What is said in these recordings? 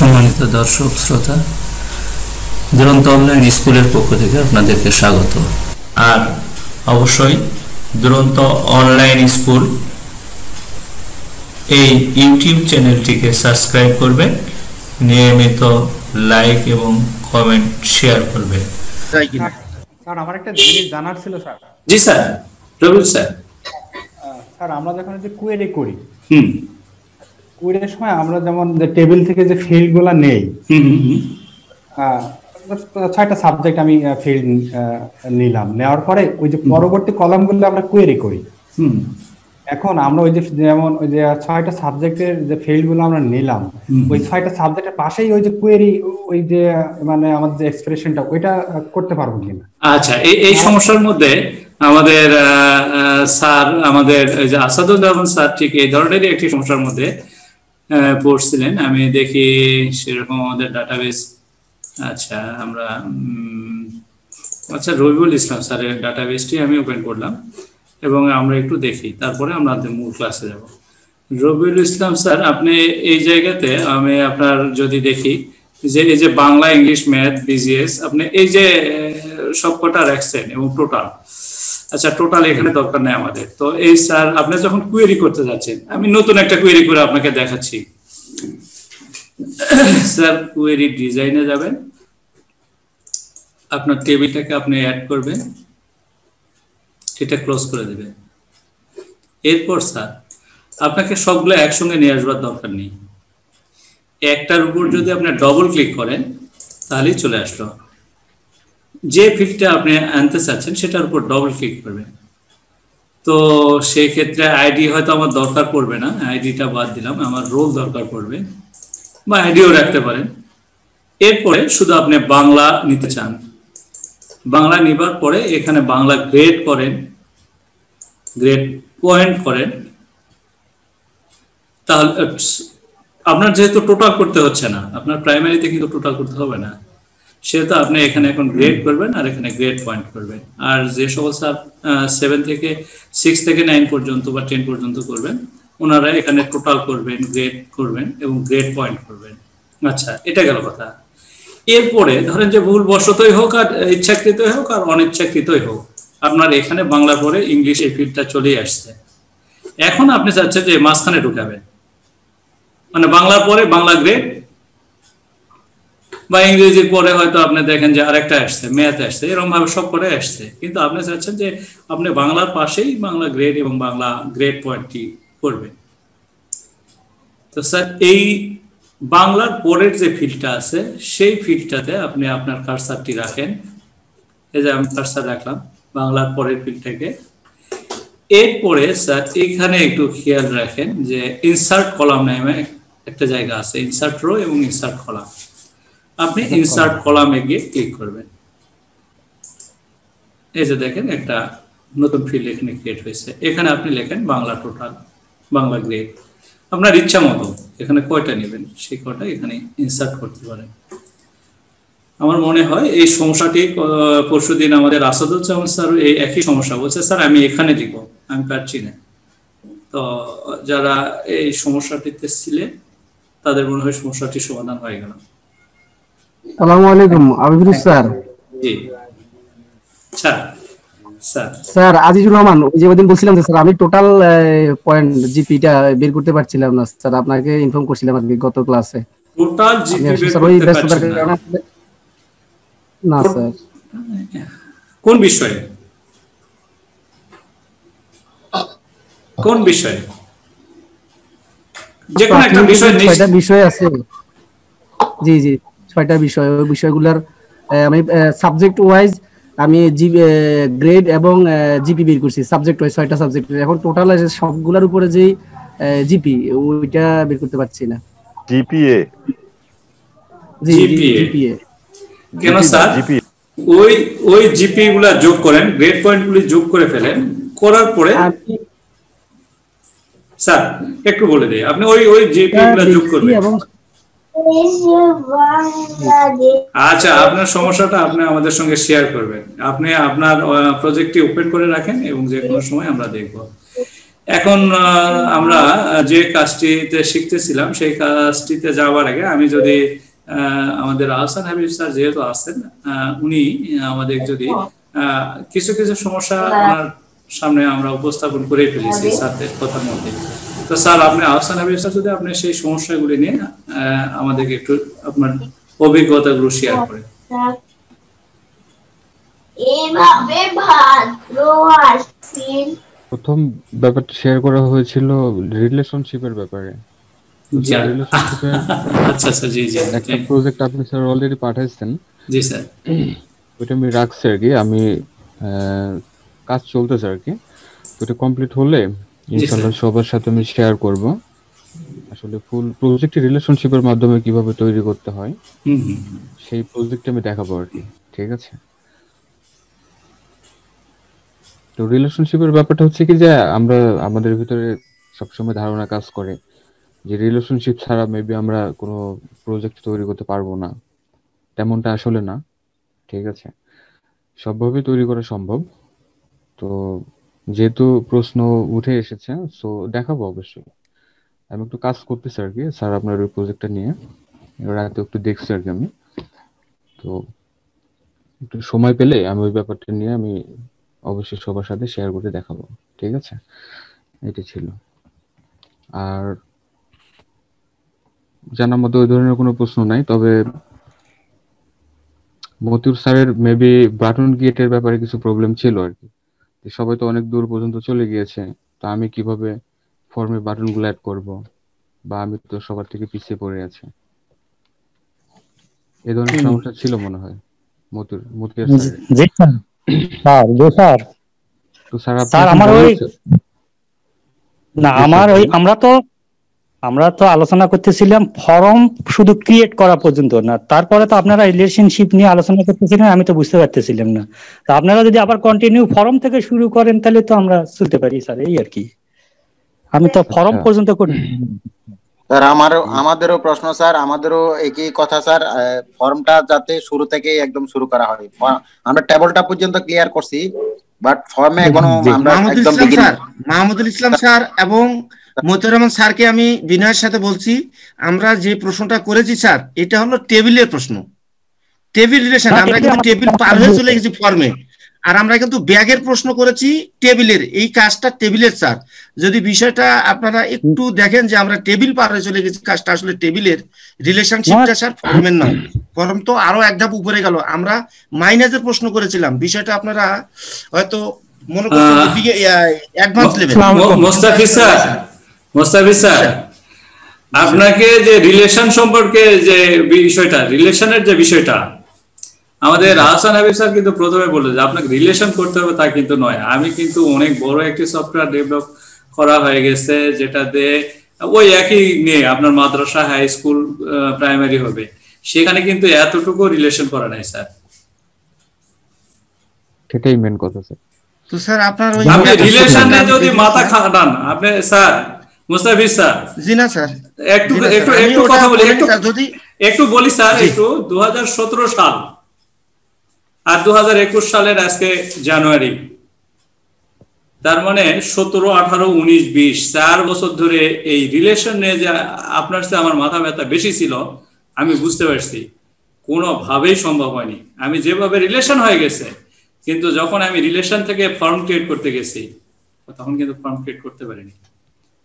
সম্মানিত দর্শক শ্রোতা, দুরন্ত অনলাইন স্কুলের পক্ষ থেকে আপনাদেরকে স্বাগত। আর অবশ্যই দুরন্ত অনলাইন স্কুল এই ইউটিউব চ্যানেলটিকে সাবস্ক্রাইব করবেন, নিয়মিত লাইক এবং কমেন্ট শেয়ার করবেন। স্যার, আমার একটা জিনিস জানার ছিল স্যার। জি স্যার, রবিউল স্যার। স্যার, আমরা যখন যে কোয়েরি করি, কোয়েরির সময় আমরা যেমন যে টেবিল থেকে যে ফিল্ডগুলো নেই, 6টা সাবজেক্ট আমি ফিল্ড নিলাম, নেওয়ার পরে ওই যে পরবর্তী কলামগুলো আমরা কোয়েরি করি। এখন আমরা ওই যে যেমন ওই যে 6টা সাবজেক্টের যে ফিল্ডগুলো আমরা নিলাম, ওই 6টা সাবজেক্টের পাশেই ওই যে কোয়েরি, ওই যে মানে আমাদের যে এক্সপ্রেশনটা ওইটা করতে পারবো কিনা? আচ্ছা, এই সমস্যার মধ্যে আমাদের স্যার, আমাদের যে আসাদুর রহমান স্যার ঠিক এই ধরনেরই একটি সমস্যার মধ্যে পড়ছিলেন। আমি দেখি সেরকম আমাদের ডাটাবেস। আচ্ছা, আমরা রবিউল ইসলাম স্যারের ডাটাবেসটি আমি ওপেন করলাম এবং আমরা একটু দেখি, তারপরে আমরা মূল ক্লাসে যাব। রবিউল ইসলাম স্যার, আপনি এই জায়গাতে আমি আপনার যদি দেখি যে এই যে বাংলা, ইংলিশ, ম্যাথ, বিজিএস, আপনি এই যে সবকটা রাখছেন এবং টোটাল। আচ্ছা, টোটাল এখানে দরকার নেই আমাদের। তো এই স্যার, আপনি যখন কোয়েরি করতে যাচ্ছেন, আমি নতুন একটা কোয়েরি করে আপনাকে দেখাচ্ছি। স্যার, কোয়েরি ডিজাইনে যাবেন, আপনার টেবিলটাকে আপনি অ্যাড করবেন, এটা ক্লোজ করে দেবেন। এরপর স্যার, আপনাকে সবগুলো একসঙ্গে নিয়ে আসবার দরকার নেই। একটার উপর যদি আপনি ডবল ক্লিক করেন তাহলেই চলে আসলো। যে ফিল্ডটা আপনি আনতে চাচ্ছেন সেটার উপর ডবল ক্লিক করবেন। তো সেই ক্ষেত্রে আইডি হয়তো আমার দরকার পড়বে না, আইডিটা বাদ দিলাম, আমার রোল দরকার পড়বে, বা আইডিও রাখতে পারেন। এরপরে শুধু আপনি বাংলা নিতে চান, বাংলা নিবার পরে এখানে বাংলা গ্রেড করেন, গ্রেড পয়েন্ট করেন। তাহলে আপনার যেহেতু টোটাল করতে হচ্ছে না, আপনার প্রাইমারিতে কিন্তু টোটাল করতে হবে না, সেহেতু আপনি এখানে এখন গ্রেড করবেন আর এখানে গ্রেড পয়েন্ট করবেন। আর যে সকল স্যার 7 থেকে 6 থেকে 9 পর্যন্ত বা 10 পর্যন্ত করবেন, ওনারা এখানে টোটাল করবেন, গ্রেড করবেন এবং গ্রেড পয়েন্ট করবেন। আচ্ছা, এটা গেল কথা। এরপরে ধরেন যে ভুলবশতই হোক আর ইচ্ছাকৃতই হোক আর অনিচ্ছাকৃতই হোক, আপনার এখানে বাংলা পরে ইংলিশ এই ফিল্ডটা চলেই আসছে। এখন আপনি চাচ্ছেন যে মাঝখানে ঢুকাবেন, মানে বাংলার পরে বাংলা গ্রেড, বা ইংরেজির পরে হয়তো আপনি দেখেন যে আরেকটা আসছে, ম্যাথ আসছে, এরকম ভাবে সব করে আসছে। কিন্তু আপনি চাচ্ছেন যে আপনি বাংলার পাশেই বাংলা গ্রেড এবং বাংলা গ্রেড পয়েন্টটি করবেন। তো স্যার, এই বাংলার পরের যে ফিল্ডটা আছে সেই ফিল্ডটাতে আপনি আপনার কার্সারটি রাখেন। এই যে আমি কার্সার রাখলাম বাংলার পরের ফিল্ডটাকে। এরপরে স্যার এখানে একটু খেয়াল রাখেন যে ইনসার্ট কলাম নামে একটা জায়গা আছে, ইনসার্ট রো এবং ইনসার্ট কলাম। আপনি ইনসার্ট কলামে গিয়ে ক্লিক করবেন। এই যে দেখেন একটা নতুন ফিল্ড এখানে ক্রিয়েট হয়েছে। এখানে আপনি লেখেন বাংলা টোটাল, বাংলা গ্রেড। আপনার ইচ্ছা মতো এখানে কয়টা নেবেন সেই কয়টা এখানে ইনসার্ট করতে পারেন। আমার মনে হয় এই সমস্যাটি পরশুদিন আমাদের আসাদুজ্জামান স্যার এই একই সমস্যা বলছে, স্যার আমি এখানে দিব, আমি পারছি না। তো যারা এই সমস্যাটিতে ছিলেন তাদের মনে হয় সমস্যাটি সমাধান হয়ে গেল। আসসালামু আলাইকুম আবির স্যার। জি আচ্ছা স্যার। স্যার আজিজুর রহমান, ওই যে ওইদিন বলছিলাম যে স্যার আমি টোটাল পয়েন্ট জিপিটা বের করতে পারছিলাম না স্যার, আপনাকে ইনফর্ম করছিলাম আর কি গত ক্লাসে। টোটাল জিপি বের করতে পারছেন না? না স্যার। কোন বিষয়ে, কোন বিষয়ে? যে কোন একটা বিষয়, 6টা বিষয় আছে। জি জি, 6টা বিষয়। ওই বিষয়গুলোর আমি সাবজেক্ট ওয়াইজ আমি গ্রেড এবং জিপি বের করছি, সাবজেক্ট ওয়াইজ 6টা সাবজেক্ট। এখন টোটাল সবগুলোর উপরে যে জিপি ওইটা বের করতে পারছি না। জিপিএ? জি জিপিএ। কেন স্যার? ওই জিপি গুলা যোগ করেন, গ্রেড পয়েন্ট গুলি যোগ করে ফেলেন, করার পরে স্যার একটু বলে দেই, আপনি ওই জিপি গুলা যোগ করবেন। আচ্ছা, আপনার সমস্যাটা আপনি আমাদের সঙ্গে শেয়ার করবেন। আপনি আপনার প্রজেক্টটি ওপেন করে রাখেন এবং যে কোনো সময় আমরা দেখব। এখন আমরা যে কাজটিতে শিখতেছিলাম সেই কাজটিতে যাওয়ার আগে আমি যদি আমাদের আহসান হাবিব স্যার যেহেতু আছেন, উনি আমাদের যদি কিছু কিছু সমস্যা ওনার সামনে আমরা উপস্থাপন করে ফেলেছি স্যারদের কথার মধ্যে। তো স্যার আপনি আহসান হাবিব স্যার যদি আপনি সেই সমস্যাগুলি নিয়ে আমাদেরকে একটু আপনার অভিজ্ঞতাগুলো শেয়ার করেন। প্রথম ব্যাপারটা শেয়ার করা হয়েছিল রিলেশনশিপের ব্যাপারে। আচ্ছা আচ্ছা, জি জি, একটা প্রজেক্ট আপনি স্যার অলরেডি পাঠাইছেন। জি স্যার, ওইটা আমি রাখছি আর কি, আমি কাজ চলতেছে আর কি। ওটা কমপ্লিট হলে ইনশাআল্লাহ সবার সাথে আমি শেয়ার করব আসলে ফুল প্রজেক্ট রিলেশনশিপের মাধ্যমে কিভাবে তৈরি করতে হয়, সেই প্রজেক্ট আমি দেখাবো আর কি। ঠিক আছে, তো রিলেশনশিপের ব্যাপারটা হচ্ছে কি যে আমরা আমাদের ভিতরে সবসময় ধারণা কাজ করে যে রিলেশনশিপ ছাড়া মেবি আমরা কোনো প্রজেক্ট তৈরি করতে পারবো না। তেমনটা আসলে না। ঠিক আছে, সবভাবে তৈরি করা সম্ভব। তো যেহেতু প্রশ্ন উঠে এসেছে, সো দেখাবো অবশ্যই। আমি একটু কাজ করতেছি আর কি স্যার আপনার ওই প্রজেক্টটা নিয়ে, রাতে একটু দেখছি আর কি আমি। তো একটু সময় পেলে আমি ওই ব্যাপারটা নিয়ে আমি অবশ্যই সবার সাথে শেয়ার করে দেখাবো। ঠিক আছে, এটা ছিল। আর জানার মধ্যে ওই ধরনের কোনো প্রশ্ন নাই, তবে মতিউর স্যারের মেবি বাটন গেটের ব্যাপারে কিছু প্রবলেম ছিল আর কি। সবাই তো অনেক দূর পর্যন্ত চলে গিয়েছে, তো আমি কিভাবে ফর্মে বাটনগুলো অ্যাড করব, বা আমি তো সবার থেকে পিছিয়ে পড়ে আছি, এই ধরনের সমস্যা ছিল মনে হয় মতিউর স্যারের। জি স্যার, স্যার তো স্যার স্যার আমার ওই না আমার ওই আমরা তো আলোচনা করতেছিলাম ফর্ম শুধু ক্রিয়েট করা পর্যন্ত না, তারপরে তো আপনারা রিলেশনশিপ নিয়ে আলোচনা করতেছিলেন, আমি তো বুঝতে পারতেছিলাম না। তো আপনারা যদি আবার কন্টিনিউ ফর্ম থেকে শুরু করেন তাহলে তো আমরা চলতে পারি স্যার, এই আর কি। আমি তো ফর্ম পর্যন্ত করি স্যার। আমাদেরও প্রশ্ন স্যার, আমাদেরও একই কথা স্যার। ফর্মটা যাতে শুরু থেকে একদম শুরু করা হয়। আমরা টেবলটা পর্যন্ত ক্লিয়ার করছি, বাট ফর্মে এখনো আমরা একদম বিগিনার। মাহমুদুল ইসলাম স্যার এবং মতিউর রহমান স্যারকে আমি বিনয়ের সাথে বলছি, আমরা যে প্রশ্নটা করেছি স্যার, এটা হলো টেবিলের প্রশ্ন, টেবিল রিলেশন। আমরা কিন্তু টেবিল পার হয়ে চলে গেছি ফর্মে, আর আমরা কিন্তু ব্যাগের প্রশ্ন করেছি টেবিলের। এই কাজটা টেবিলের স্যার, যদি বিষয়টা আপনারা একটু দেখেন যে আমরা টেবিল পার হয়ে চলে গেছি, কাজটা আসলে টেবিলের, রিলেশনশিপটা স্যার ফর্মের নয়। ফর্ম তো আরো এক ধাপ উপরে গেল। আমরা মাইনাসের প্রশ্ন করেছিলাম, বিষয়টা আপনারা হয়তো মনে করছেন অ্যাডভান্স লেভেল। মোস্তাফিজ স্যার, আপনাকে যে রিলেশন সম্পর্কে যে বিষয়টা, রিলেশনের যে বিষয়টা, আমাদের আহসান হাবিব স্যার কিন্তু প্রথমে বললো যে আপনাকে রিলেশন করতে হবে, তা কিন্তু নয়। আমি কিন্তু অনেক বড় একটি সফটওয়্যার ডেভেলপ করা হয়ে গেছে, যেটাতে ওই একই নিয়ে আপনার মাদ্রাসা, হাই স্কুল, প্রাইমারি হবে, সেখানে কিন্তু এতটুকু রিলেশন করা নাই স্যার। সেটাই মেন কথা স্যার। তো স্যার আপনার ওই আপনি রিলেশনে যদি মাথা খাটান আপনি স্যার, মুস্তাফিজ স্যার। জি না স্যার, একটু কথা বলি, একটু বলি স্যার। একটু 2017 সাল আর 2021 সালের আজকে জানুয়ারি, তার মানে 17, 18, 19, 20 4 বছর ধরে এই রিলেশন নিয়ে যে আপনার সাথে আমার মাথা ব্যথা বেশি ছিল, আমি বুঝতে পারছি কোনোভাবেই সম্ভব হয়নি। আমি যেভাবে রিলেশন হয়ে গেছে, কিন্তু যখন আমি রিলেশন থেকে ফর্ম ক্রিয়েট করতে গেছি, তখন কিন্তু ফর্ম ক্রিয়েট করতে পারিনি।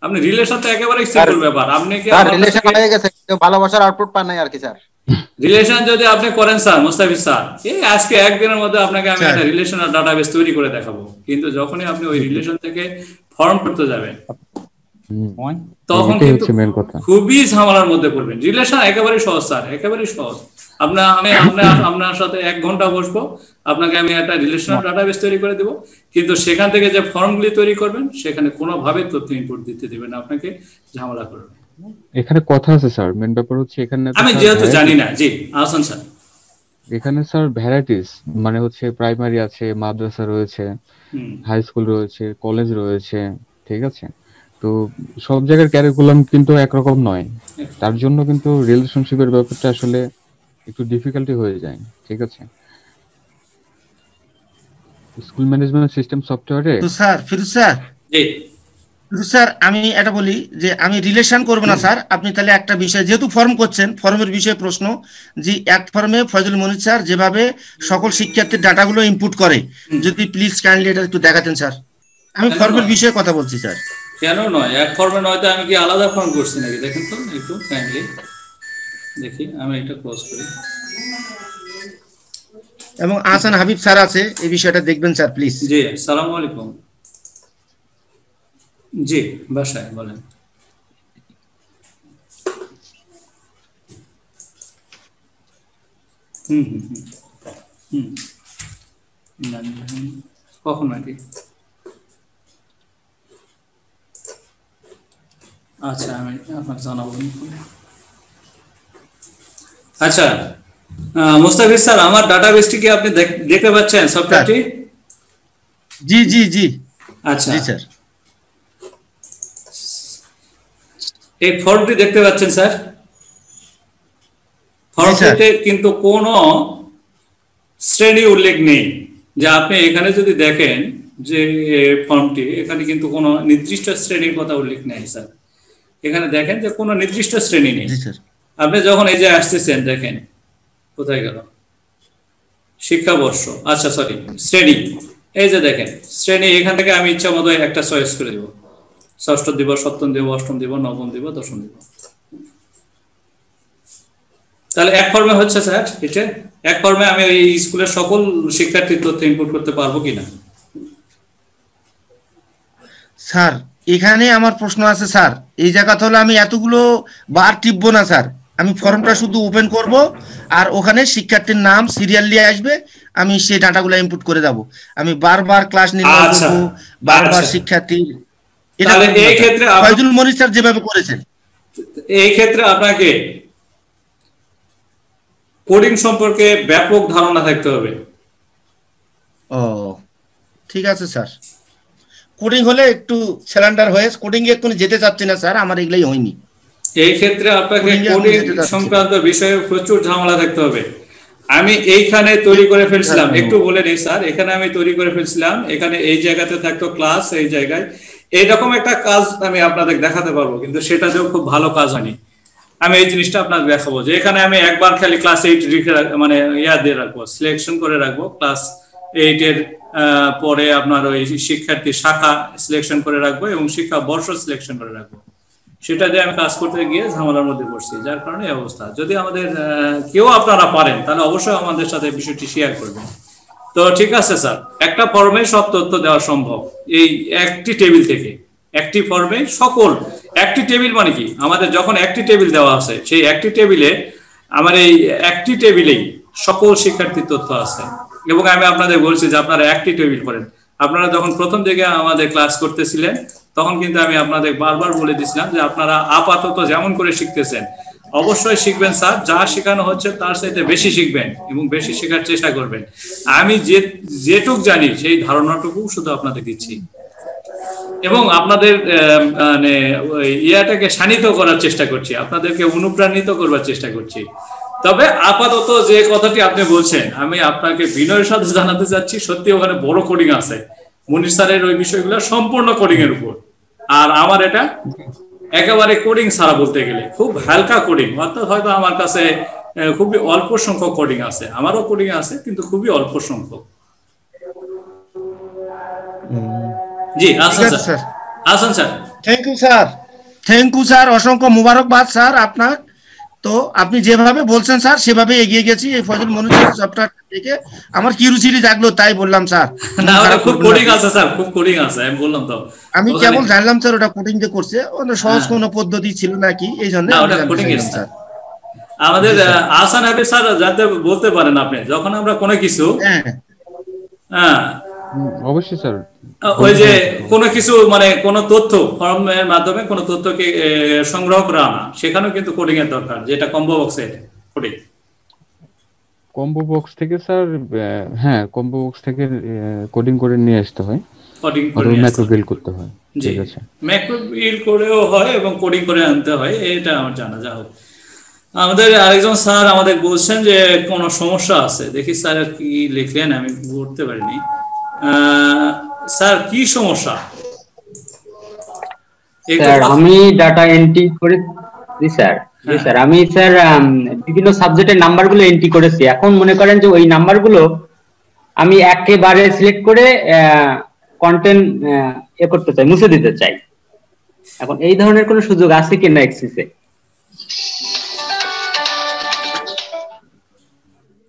আপনি রিলেশন তো একেবারে সিম্পল ব্যাপার। আপনি কি রিলেশন হয়ে গেছে, ভালোবাসার আউটপুট পান নাই আর কি স্যার। রিলেশন যদি আপনি করেন স্যার, মুস্তাফিজ স্যার, এই আজকে একদিনের মধ্যে আপনাকে আমি একটা রিলেশনাল ডাটাবেস তৈরি করে দেখাবো, কিন্তু যখনই আপনি ওই রিলেশন থেকে ফর্ম করতে যাবেন, তখন কিন্তু খুবই ঝামেলার মধ্যে পড়বেন। রিলেশন একেবারে সহজ স্যার, একেবারে সহজ। আপনার সাথে 1 ঘন্টা বসবো, আপনাকে আমি একটা রিলেশনাল ডাটাবেস তৈরি করে দেবো, কিন্তু সেখান থেকে যে ফর্মগুলি তৈরি করবেন সেখানে কোনোভাবে তথ্য ইনপুট দিতে দিবেন না, আপনাকে ঝামেলা করবেন। এখানে কথা আছে স্যার, মেন ব্যাপার হচ্ছে এখানে আমি যেহেতু জানি না। জি আহসান স্যার, এখানে স্যার ভ্যারাইটিস, মানে হচ্ছে প্রাইমারি আছে, মাদ্রাসা রয়েছে, হাই স্কুল রয়েছে, কলেজ রয়েছে। ঠিক আছে, তো সব জায়গার ক্যারিকুলাম কিন্তু একরকম নয়, তার জন্য কিন্তু রিলেশনশিপের ব্যাপারটা আসলে একটু ডিফিকাল্টি হয়ে যায়। ঠিক আছে, স্কুল ম্যানেজমেন্ট সিস্টেম সফটওয়্যারে তো স্যার ফিরোজ স্যার, জি স্যার আমি এটা বলি যে আমি রিলেশন করব না স্যার, আপনি তাহলে একটা বিষয় যেহেতু ফর্ম করছেন, ফর্মের বিষয়ে প্রশ্ন যে এক ফর্মে ফয়জুল মনির স্যার যেভাবে সকল শিক্ষার্থীর ডাটাগুলো ইনপুট করে, যদি প্লিজ কাইন্ডলি এটা একটু দেখাতেন স্যার। আমি ফর্মের বিষয়ে কথা বলছি স্যার। কেন নয়, এক ফর্মে নয় তো আমি কি আলাদা ফর্ম করছি নাকি? দেখেন তো একটু কাইন্ডলি দেখি, আমি এটা ক্লোজ করি। এবং আহসান হাবিব স্যার আছে, এই বিষয়টা দেখবেন স্যার প্লিজ। জি, আসসালামু আলাইকুম। জি, বাসায় বলেন। কখন নাকি? আচ্ছা, আমি আপনাকে জানাবো। আচ্ছা মুস্তাফিজ স্যার, আমার ডাটাবেসটি কি আপনি দেখতে পাচ্ছেন সফটওয়্যারটি? জি জি জি। আচ্ছা জি স্যার। এই ফর্মটি দেখতে পাচ্ছেন স্যার? ফর্মটিতে কিন্তু কোনো শ্রেণী উল্লেখ নেই। যে আপনি এখানে যদি দেখেন যে ফর্মটি, এখানে কিন্তু কোনো নির্দিষ্ট শ্রেণীর কথা উল্লেখ নেই স্যার। এখানে দেখেন যে কোনো নির্দিষ্ট শ্রেণী নেই। আপনি যখন এই যে আসতেছেন, দেখেন কোথায় গেল শিক্ষাবর্ষ, আচ্ছা সরি শ্রেণী, এই যে দেখেন শ্রেণী, এখান থেকে আমি ইচ্ছা মতো একটা চয়েস করে দেব, ষষ্ঠ দিব, সপ্তম দিব, অষ্টম দিব, নবম দিব, দশম দিব। তাহলে এক ফর্মে হচ্ছে স্যার এটা? এক ফর্মে আমি এই স্কুলের সকল শিক্ষার্থীর তথ্য ইনপুট করতে পারবো কিনা? স্যার এখানে আমার প্রশ্ন আছে স্যার, এই জায়গাতে হলো আমি এতগুলো বার টিপবো না স্যার, আমি ফর্মটা শুধু ওপেন করব আর ওখানে শিক্ষার্থীর নাম সিরিয়াল নিয়ে আসবে, আমি সেই ডাটাগুলো ইনপুট করে যাব। আমি বারবার ক্লাস নির্ণয় করব, বারবার শিক্ষার্থী, এটা এই ক্ষেত্রে ফয়জুল মনির স্যার যেভাবে করেছেন, এই ক্ষেত্রে আপনাকে কোডিং সম্পর্কে ব্যাপক ধারণা থাকতে হবে। ও ঠিক আছে স্যার, কোডিং হলে একটু সিলিন্ডার হয়ে কোডিং এ এক্ষুনি যেতে চাচ্ছি না স্যার, আমার এগুলাই হয়নি। এই ক্ষেত্রে আপনাকে কোডিং সংক্রান্ত বিষয়ে প্রচুর ঝামেলা থাকতে হবে। আমি এইখানে তৈরি করে ফেলছিলাম, একটু বলে নেই স্যার, এখানে আমি তৈরি করে ফেলছিলাম, এখানে এই জায়গাতে থাকতো ক্লাস, এই জায়গায় এইরকম একটা কাজ আমি আপনাদের দেখাতে পারবো, কিন্তু সেটাতেও খুব ভালো কাজ হয়নি। আমি এই জিনিসটা আপনাকে দেখাবো যে এখানে আমি একবার খালি ক্লাস 8 লিখে মানে ইয়া দিয়ে রাখবো, সিলেকশন করে রাখবো, ক্লাস 8 এর পরে আপনার ওই শিক্ষার্থী শাখা সিলেকশন করে রাখবো এবং শিক্ষা বর্ষ সিলেকশন করে রাখবো। সেটা দিয়ে আমি কাজ করতে গিয়ে ঝামেলার মধ্যে পড়ছি, যার কারণে এই অবস্থা। যদি আমাদের কেউ আপনারা পারেন তাহলে অবশ্যই আমাদের সাথে বিষয়টি শেয়ার করবেন। তো ঠিক আছে স্যার, একটা ফর্মে সব তথ্য দেওয়া সম্ভব এই একটি টেবিল থেকে। একটি ফর্মে সকল, একটি টেবিল মানে কি, আমাদের যখন একটি টেবিল দেওয়া আছে, সেই একটি টেবিলে আমার এই একটি টেবিলেই সকল শিক্ষার্থীর তথ্য আছে। এবং আমি আপনাদের বলছি যে আপনারা একটি টেবিল করেন। আপনারা যখন প্রথম দিকে আমাদের ক্লাস করতেছিলেন তখন কিন্তু আমি আপনাদের বারবার বলে দিছিলাম যে আপনারা আপাতত যেমন করে শিখতেছেন অবশ্যই শিখবেন স্যার, যা শেখানো হচ্ছে তার সাথে বেশি শিখবেন এবং বেশি শেখার চেষ্টা করবেন। আমি যেটুক জানি সেই ধারণাটুকু শুধু আপনাদের দিচ্ছি এবং আপনাদের মানে ইয়াটাকে শানিত করার চেষ্টা করছি, আপনাদেরকে অনুপ্রাণিত করবার চেষ্টা করছি। তবে আপাতত যে কথাটি আপনি বলছেন, আমি আপনাকে বিনয়ের সাথে জানাতে চাচ্ছি, সত্যি ওখানে বড় কোডিং আছে। মনির স্যারের ওই বিষয়গুলো সম্পূর্ণ কোডিং এর উপর, আর আমার এটা একেবারে কোডিং ছাড়া বলতে গেলে খুব হালকা কোডিং, অর্থাৎ হয়তো আমার কাছে খুবই অল্প সংখ্যক কোডিং আছে, আমারও কোডিং আছে কিন্তু খুবই অল্প সংখ্যক। জি Ahsan sir, Ahsan sir, thank you sir, thank you sir, অসংখ্য মুবারকবাদ স্যার আপনার। তো আপনি যেভাবে বলছেন স্যার সেভাবে এগিয়ে গেছি। এই ফজল মনির সফটওয়্যার থেকে আমার কিউরিওসিটি জাগলো, তাই বললাম স্যার। না ওটা খুব কোডিং আছে স্যার, খুব কোডিং আছে, আমি বললাম তো। আমি কেবল জানলাম স্যার ওটা কোডিং দিয়ে করছে, ওটা সহজ কোনো পদ্ধতি ছিল নাকি, এই জন্য ওটা কোডিং এর স্যার। আমাদের আসান হাবিব স্যার যাতে বলতে পারেন আপনি, যখন আমরা কোনো কিছু হ্যাঁ অবশ্যই স্যার, ওই যে কোনো কিছু মানে কোনো তথ্য ফর্মের মাধ্যমে কোনো তথ্যকে সংগ্রহ করে আনা, সেখানেও কিন্তু কোডিং এর দরকার, যেটা কম্বো বক্সে কোডিং। কম্বো বক্স থেকে স্যার, হ্যাঁ কম্বো বক্স থেকে কোডিং করে নিয়ে আসতে হয়, কোডিং করে ম্যাক্রো বিল্ড করতে হয়। ঠিক আছে, ম্যাক্রো বিল্ড করেও হয় এবং কোডিং করে আনতে হয়, এটা আমার জানা। যা হোক, আমাদের আরেকজন স্যার আমাদের বলছেন যে কোনো সমস্যা আছে। দেখি স্যার কি লিখলেন, আমি পড়তে পারিনি। স্যার কি সমস্যা? স্যার আমি ডাটা এন্ট্রি করে জি স্যার আমি স্যার বিভিন্ন সাবজেক্টের নাম্বারগুলো এন্ট্রি করেছি। এখন মনে করেন যে ওই নাম্বারগুলো আমি একেবারে সিলেক্ট করে কন্টেন্ট করতে চাই, মুছে দিতে চাই। এখন এই ধরনের কোনো সুযোগ আছে কিনা এক্সিসে?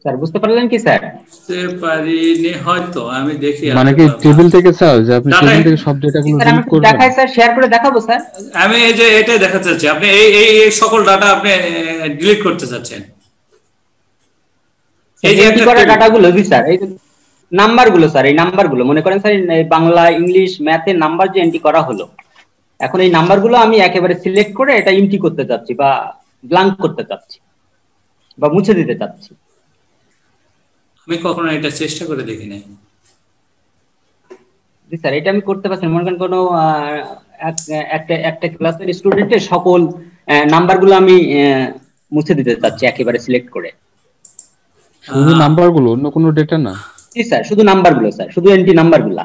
স্যার বুঝতে পারলেন কি স্যার? বুঝতে পারিনি হয়তো, আমি দেখি মানে কি টেবিল থেকে স্যার যে আপনি টেবিল থেকে সব ডেটাগুলো ডিলিট করবেন? দেখাই স্যার, শেয়ার করে দেখাবো স্যার। আমি এই যে এটাই দেখাতে চাচ্ছি, আপনি এই সকল ডাটা আপনি ডিলিট করতে চাচ্ছেন। এই যে এন্ট্রি করা ডাটাগুলো জি স্যার, এই নাম্বারগুলো স্যার, এই নাম্বারগুলো মনে করেন স্যার বাংলা, ইংলিশ, ম্যাথের নাম্বার যে এন্ট্রি করা হলো, এখন এই নাম্বারগুলো আমি একেবারে সিলেক্ট করে এটা এন্ট্রি করতে চাচ্ছি বা ব্ল্যাঙ্ক করতে চাচ্ছি বা মুছে দিতে চাচ্ছি। আমি কখনো এটা চেষ্টা করে দেখি নাই। জি স্যার, এটা আমি করতে পারছি। মনে করেন কোনো একটা ক্লাসের স্টুডেন্টের সকল নাম্বারগুলো আমি মুছে দিতে চাচ্ছি একেবারে সিলেক্ট করে। শুধু নাম্বারগুলো, অন্য কোনো ডেটা না? জি স্যার, শুধু নাম্বারগুলো স্যার, শুধু এন্ট্রি নাম্বারগুলো।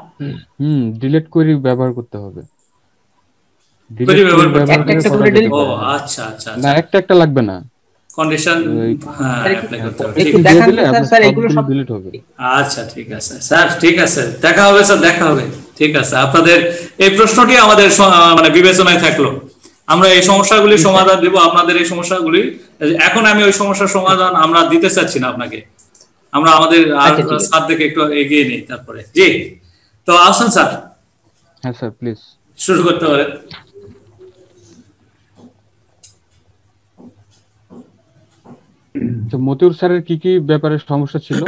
ডিলিট করে ব্যবহার করতে হবে। ও আচ্ছা আচ্ছা, না একটা লাগবে না, কন্ডিশন অ্যাপ্লাই করতে হবে। একটু দেখান স্যার, এগুলো সব ডিলিট হবে। আচ্ছা ঠিক আছে স্যার, ঠিক আছে, দেখা হবে স্যার, দেখা হবে। ঠিক আছে, আপনাদের এই প্রশ্নটি আমাদের মানে বিবেচনায় থাকলো। আমরা এই সমস্যাগুলির সমাধান দেব, আপনাদের এই সমস্যাগুলি। এখন আমি ওই সমস্যার সমাধান আমরা দিতে চাচ্ছি না আপনাকে, আমরা আমাদের স্যার থেকে একটু এগিয়ে নেই তারপরে। জি, তো আসুন স্যার। হ্যাঁ স্যার, প্লিজ শুরু করতে পারেন। তো মতিউর স্যারের কি কি ব্যাপারে সমস্যা ছিল?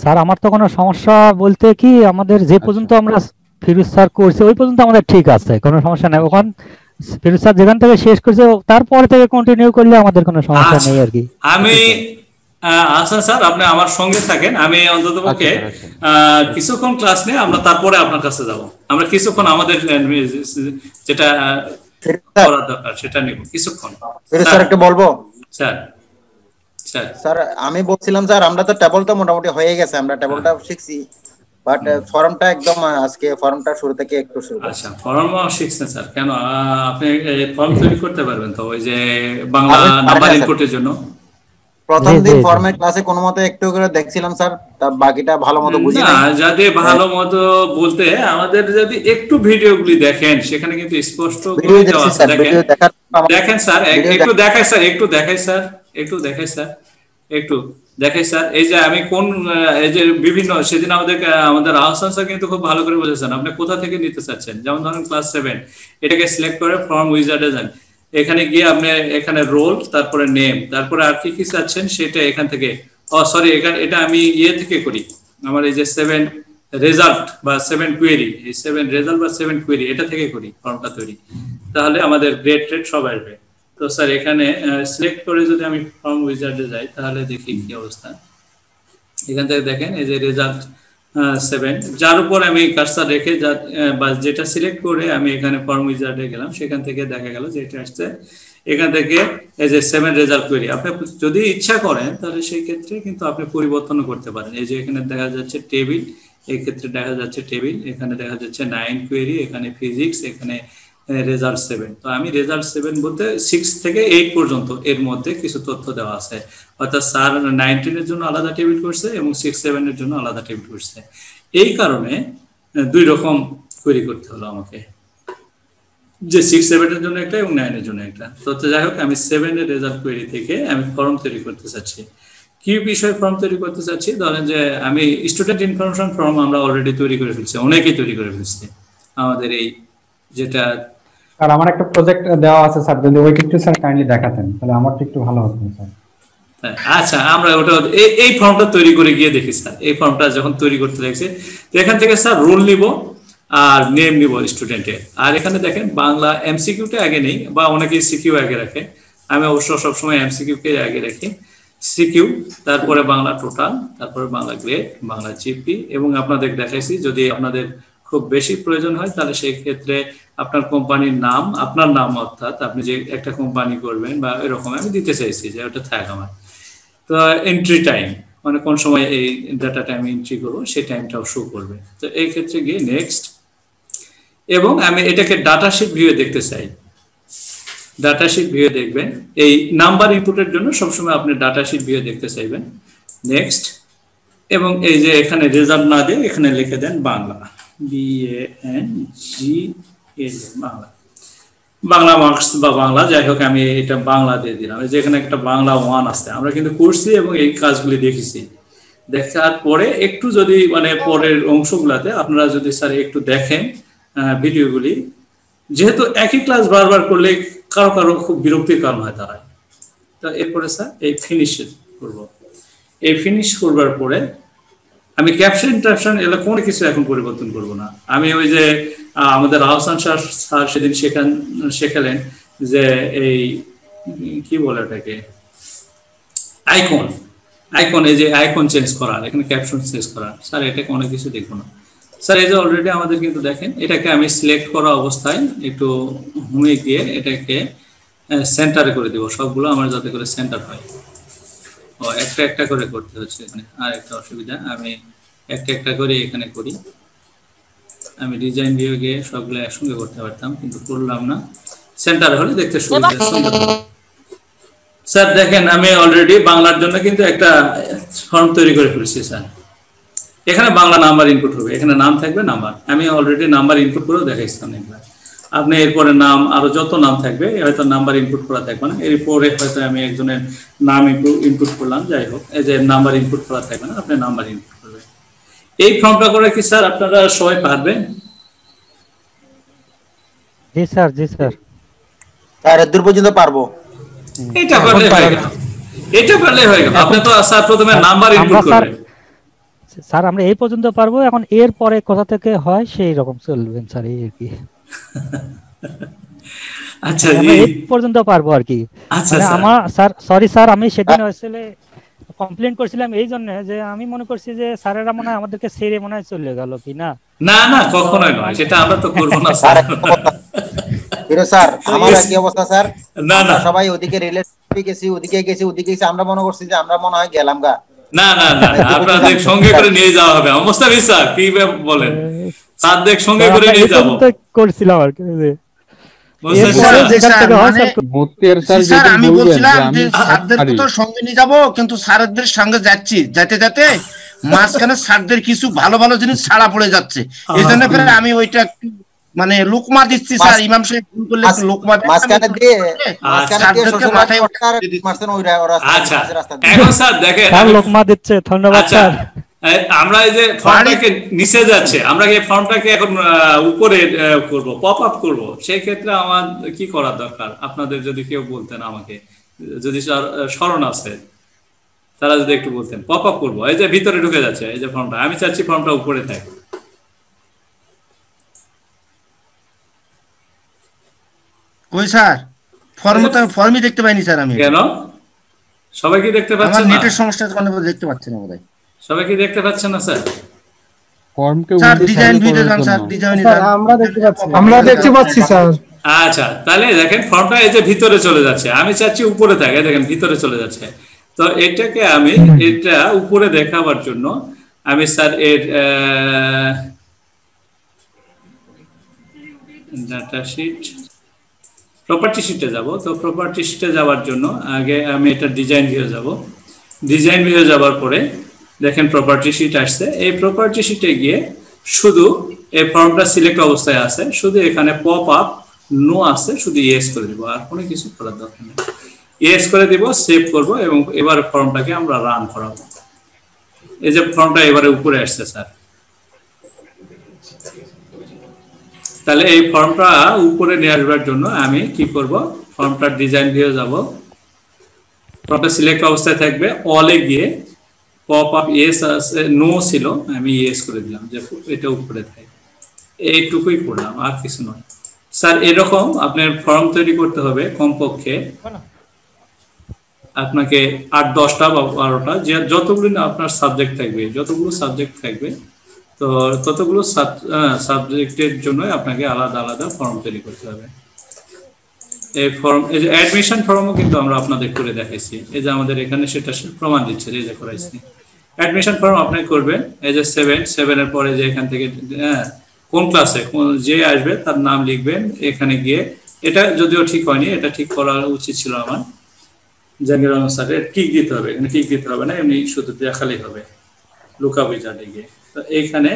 স্যার আমার তো কোনো সমস্যা বলতে কি, আমাদের যে পর্যন্ত আমরা ফিরোজ স্যার করছি ওই পর্যন্ত আমাদের ঠিক আছে, কোনো সমস্যা নেই। ওখান ফিরোজ স্যার যেখান থেকে শেষ করছে তারপরে থেকে কন্টিনিউ করলে আমাদের কোনো সমস্যা নেই আর কি। আমি আচ্ছা স্যার, আপনি আমার সঙ্গে থাকেন, আমি অন্ততপক্ষে কিছুক্ষণ ক্লাস নিয়ে আমরা তারপরে আপনার কাছে যাব। আমরা কিছুক্ষণ আমাদের যেটা করার দরকার সেটা নিব কিছুক্ষণ। স্যার একটা বলবো? স্যার স্যার আমি বলছিলাম স্যার, আমরা তো টেবলটা মোটামুটি হয়ে গেছে, আমরা টেবলটা শিখছি, বাট ফর্মটা একদম আজকে ফর্মটা শুরু থেকে একটু শুরু। আচ্ছা, ফর্ম শিখছেন স্যার? কেন আপনি ফর্ম তৈরি করতে পারবেন তো ওই যে বাংলা নাম্বার ইনপুটের জন্য? প্রথম দিন ফর্মের ক্লাসে কোনো মতে একটু করে দেখছিলাম স্যার, তা বাকিটা ভালো মতো বুঝি না। যদি ভালো মতো বলতে আমাদের যদি একটু ভিডিওগুলি দেখেন, সেখানে কিন্তু স্পষ্ট করে দেওয়া আছে। দেখেন স্যার, একটু দেখাই স্যার, একটু দেখাই স্যার। এই যে আমি কোন এই যে বিভিন্ন সেদিন আমাদের আহসান স্যার কিন্তু খুব ভালো করে বলেছেন আপনি কোথা থেকে নিতে চাচ্ছেন। যেমন ধরেন ক্লাস 7, এটাকে সিলেক্ট করে ফর্ম উইজার্ডে যান, এখানে গিয়ে আপনি এখানে রোল, তারপরে নেম, তারপরে আর কি চাচ্ছেন সেটা এখান থেকে, সরি এটা আমি থেকে করি, আমার এই যে 7 রেজাল্ট বা 7 কোয়েরি, এই 7 রেজাল্ট বা 7 কোয়েরি এটা থেকে করি ফর্মটা তৈরি, তাহলে আমাদের গ্রেড ট্রেড সব আসবে। তো স্যার এখানে সিলেক্ট করে যদি আমি ফর্ম উইজার্ডে যাই তাহলে দেখি কি অবস্থা। এখান থেকে দেখেন এই যে রেজাল্ট 7, যার উপর আমি কার্সার রেখে বা যেটা সিলেক্ট করে আমি এখানে ফর্ম উইজার্ডে গেলাম, সেখান থেকে দেখা গেল যে এটা আসছে এখান থেকে এই যে 7 রেজাল্ট কোয়েরি। আপনি যদি ইচ্ছা করেন তাহলে সেই ক্ষেত্রে কিন্তু আপনি পরিবর্তন করতে পারেন। এই যে এখানে দেখা যাচ্ছে টেবিল, এই ক্ষেত্রে দেখা যাচ্ছে টেবিল, এখানে দেখা যাচ্ছে 9 কোয়েরি, এখানে ফিজিক্স, এখানে রেজাল্ট 7। তো আমি রেজাল্ট 7 বলতে 6 থেকে 8 পর্যন্ত এর মধ্যে কিছু তথ্য দেওয়া আছে, অর্থাৎ স্যার 19 এর জন্য আলাদা টেবিল করছে এবং 6-7 এর জন্য আলাদা টেবিল করছে। এই কারণে দুই রকম কোয়েরি করতে হলো আমাকে, যে 6-7 এর জন্য একটা এবং 9 এর জন্য একটা। তো যাই হোক, আমি 7 এর রেজাল্ট কোয়েরি থেকে আমি ফর্ম তৈরি করতে চাচ্ছি। কি বিষয় ফর্ম তৈরি করতে চাচ্ছি? ধরেন যে আমি স্টুডেন্ট ইনফরমেশন ফর্ম আমরা অলরেডি তৈরি করে ফেলছি, অনেকেই তৈরি করে ফেলছি আমাদের এই যেটা। আর আমার একটা প্রজেক্ট দেওয়া আছে স্যার, যদি ওইটা একটু স্যার কাইন্ডলি দেখাতেন তাহলে আমারটা একটু ভালো হতো স্যার। আচ্ছা, আমরা ওটা এই ফর্মটা তৈরি করে গিয়ে দেখি স্যার। এই ফর্মটা যখন তৈরি করতে লাগছে, তো এখান থেকে স্যার রোল নিব আর নেম নিব স্টুডেন্টের। আর এখানে দেখেন বাংলা এমসিকিউটা আগে নেই, বা অনেকেই সিকিউ আগে রাখে, আমি অবশ্য সবসময় এমসিকিউ কে আগে রাখি। সিকিউ, তারপরে বাংলা টোটাল, তারপরে বাংলা গ্রেড, বাংলা জিপি, এবং আপনাদের দেখাইছি যদি আপনাদের খুব বেশি প্রয়োজন হয় তাহলে সেই ক্ষেত্রে আপনার কোম্পানির নাম, আপনার নাম, অর্থাৎ আপনি যে একটা কোম্পানি করবেন বা এরকম আমি দিতে চাইছি যে ওটা থাক আমার। তো এন্ট্রি টাইম, মানে কোন সময় এই ডাটাটা আমি এন্ট্রি করবো সেই টাইমটাও শো করবে। তো এই ক্ষেত্রে গিয়ে নেক্সট, এবং আমি এটাকে ডাটা শিট ভিউয়ে দেখতে চাই। ডাটা শিট ভিউয়ে দেখবেন, এই নাম্বার ইনপুটের জন্য সবসময় আপনি ডাটা শিট ভিউয়ে দেখতে চাইবেন। নেক্সট, এবং এই যে এখানে রেজাল্ট না দিয়ে এখানে লিখে দেন বাংলা, BANGL, বাংলা, বাংলা মার্কস বা বাংলা, যাই হোক আমি এটা বাংলা দিয়ে দিলাম। যেখানে একটা বাংলা 1 আছে, আমরা কিন্তু করছি এবং এই কাজগুলি দেখেছি। দেখার পরে একটু যদি মানে পরের অংশগুলাতে আপনারা যদি স্যার একটু দেখেন ভিডিওগুলি, যেহেতু একই ক্লাস বারবার করলে কারো কারো খুব বিরক্তির কারণ হয় দাঁড়ায়। তো এরপরে স্যার এই ফিনিশ করব। এই ফিনিশ করবার পরে আমি ক্যাপশন ট্যাপশন এগুলো কোনো কিছু এখন পরিবর্তন করব না। আমি ওই যে আমাদের আহসান স্যার সেদিন শেখালেন যে এই কি বলে ওটাকে আইকন, এই যে আইকন চেঞ্জ করার, এখানে ক্যাপশন চেঞ্জ করার, স্যার এটাকে অনেক কিছু দেখবো না স্যার। এই যে অলরেডি আমাদের কিন্তু দেখেন এটাকে আমি সিলেক্ট করা অবস্থায় একটু হোমে গিয়ে এটাকে সেন্টারে করে দিব, সবগুলো আমার যাতে করে সেন্টার হয়। ও একটা একটা করে করতে হচ্ছে এখানে, আর একটা অসুবিধা, আমি একটা একটা করে এখানে করি। আমি ডিজাইন ভিউ গিয়ে সবগুলো একসঙ্গে করতে পারতাম, কিন্তু করলাম না। সেন্টার হলে দেখতে সুবিধা। স্যার দেখেন আমি অলরেডি বাংলার জন্য কিন্তু একটা ফর্ম তৈরি করে ফেলেছি স্যার। এখানে বাংলা নাম্বার ইনপুট হবে, এখানে নাম থাকবে, নাম্বার। আমি অলরেডি নাম্বার ইনপুট করেও দেখাইছিলাম একবার। আপনি এরপরে নাম আরো যত নাম থাকবে, হয়তো নাম্বার ইনপুট করা থাকবে না, এরপরে হয়তো আমি একজনের নাম ইনপুট করলাম, যাই হোক এই যে নাম্বার ইনপুট করা থাকবে না, আপনি নাম্বার ইনপুট করবেন। এই ফর্মটা করে কি স্যার আপনারা সবাই পারবেন? জি স্যার, জি স্যার, স্যার দূর পর্যন্ত পারবো। এটা পারলে হয়ে গেল, এটা পারলে হয়ে গেল। আপনি তো স্যার প্রথমে নাম্বার ইনপুট করবেন। স্যার আমরা এই পর্যন্ত পারবো, এখন এর পরে কোথা থেকে হয় সেই রকম চলবেন স্যার, এই আর কি। আচ্ছা আমরা এই পর্যন্ত পারবো আর কি। মানে আমার স্যার, সরি স্যার, আমি সেদিন আসলে কমপ্লেইন করছিলাম এই জন্য যে আমি মনে করছি যে স্যারেরা মনে হয় আমাদেরকে ছেড়ে মনে হয় চলে গেল কি না। না না, কখনোই নয়, সেটা আমরা তো করব না স্যার। স্যার আমার কি অবস্থা স্যার? না না, সবাই ওদিকে রিলেশনশিপে গেছি, ওদিকে গেছি, আমরা মনে করছি যে আমরা মনে হয় গেলাম গা। না না না, আপনাদের সঙ্গে করে নিয়ে যাওয়া হবে। মোস্তাফিজ স্যার কি বলেন, স্যারদের সঙ্গে করে নিয়ে যাব করছিলাম আর কি। আমি বলছিলাম যে স্যারদের তো সঙ্গে নিয়ে যাবো, কিন্তু স্যারদের সঙ্গে যাচ্ছি, যেতে যেতে মাঝখানে স্যারদের কিছু ভালো ভালো জিনিস ছাড়া পড়ে যাচ্ছে। এই জন্য আমি ওইটা মানে লোকমা দিচ্ছি স্যার, ইমাম সাহেব ভুল করলে একটু লোকমা মাঝখানে দিয়ে মাথায় আচ্ছা এখন স্যার দেখেন স্যার লোকমা দিচ্ছে, ধন্যবাদ স্যার। আমরা এই যে ফর্মটাকে নিচে যাচ্ছে, আমরা এই ফর্মটাকে এখন উপরে করব, পপ আপ করব, সেই ক্ষেত্রে আমার কি করা দরকার আপনাদের যদি কেউ বলতেন আমাকে, যদি স্মরণ আছে তারা যদি একটু বলতেন। পপ আপ করবো, এই যে ভিতরে ঢুকে যাচ্ছে এই যে ফর্মটা, আমি চাচ্ছি ফর্মটা উপরে থাকে। কই স্যার ফর্মই দেখতে পাইনি স্যার আমি। কেন? সবাই কি দেখতে পাচ্ছেন না? আমার নেটের সমস্যার কারণে দেখতে পাচ্ছি না বোধহয়। সবাই কি দেখতে পাচ্ছেন না স্যার? ফর্মকে স্যার ডিজাইন ভিডিও দেন স্যার, ডিজাইন আমরা দেখতে পাচ্ছি, আমরা দেখতে পাচ্ছি স্যার। আচ্ছা তাহলে দেখেন ফর্মটা এই যে ভিতরে চলে যাচ্ছে, আমি চাচ্ছি উপরে থাকে, দেখেন ভিতরে চলে যাচ্ছে। তো এটাকে আমি এটা উপরে দেখাবার জন্য আমি স্যার এর ডাটা শিট প্রপার্টি শিটে যাব। তো প্রপার্টি শিটে যাওয়ার জন্য আগে আমি এটা ডিজাইন ভিউ যাব। ডিজাইন ভিউ যাওয়ার পরে দেখেন প্রপার্টি শিট আসছে। এই প্রপার্টি শিটে গিয়ে শুধু এই ফর্মটা সিলেক্ট অবস্থায় আছে, শুধু এখানে পপ আপ নো আছে, শুধু ইয়েস করে দিব, আর কোনো কিছু করার দরকার নেই। ইয়েস করে দিব, সেভ করব এবং এবার ফর্মটাকে আমরা রান করাবো। এই যে ফর্মটা এবারে উপরে আসছে স্যার, তাহলে এই ফর্মটা উপরে নিয়ে আসবার জন্য আমি কি করব, ফর্মটার ডিজাইন ভিউ যাব, ফর্মটা সিলেক্ট অবস্থায় থাকবে, অলে গিয়ে পপ আপ ইয়েস আছে, নো ছিল, আমি ইয়েস করে দিলাম যে এটা উপরে থাকে। এইটুকুই করলাম, আর কিছু নয় স্যার। এরকম আপনার ফর্ম তৈরি করতে হবে কমপক্ষে আপনাকে 8-10টা বা 12টা, যে যতগুলো না আপনার সাবজেক্ট থাকবে, যতগুলো সাবজেক্ট থাকবে তো ততগুলো সাবজেক্টের জন্য আপনাকে আলাদা আলাদা ফর্ম তৈরি করতে হবে। এই ফর্ম, এই যে অ্যাডমিশন ফর্মও কিন্তু আমরা আপনাদের করে দেখাইছি, এই যে আমাদের এখানে সেটা প্রমাণ দিচ্ছে, এই যে করাইছি। অ্যাডমিশন ফর্ম আপনি করবেন, এই যে 7 এর পরে যে এখান থেকে কোন ক্লাসে যে আসবে তার নাম লিখবেন এখানে গিয়ে। এটা যদিও ঠিক হয়নি, এটা ঠিক করা উচিত ছিল আমার, জাহাঙ্গীর আলম স্যারের টিক দিতে হবে, এখানে টিক দিতে হবে না, এমনি শুধু দেখালেই হবে লুকআপ উইজার্ডে গিয়ে। তো এখানে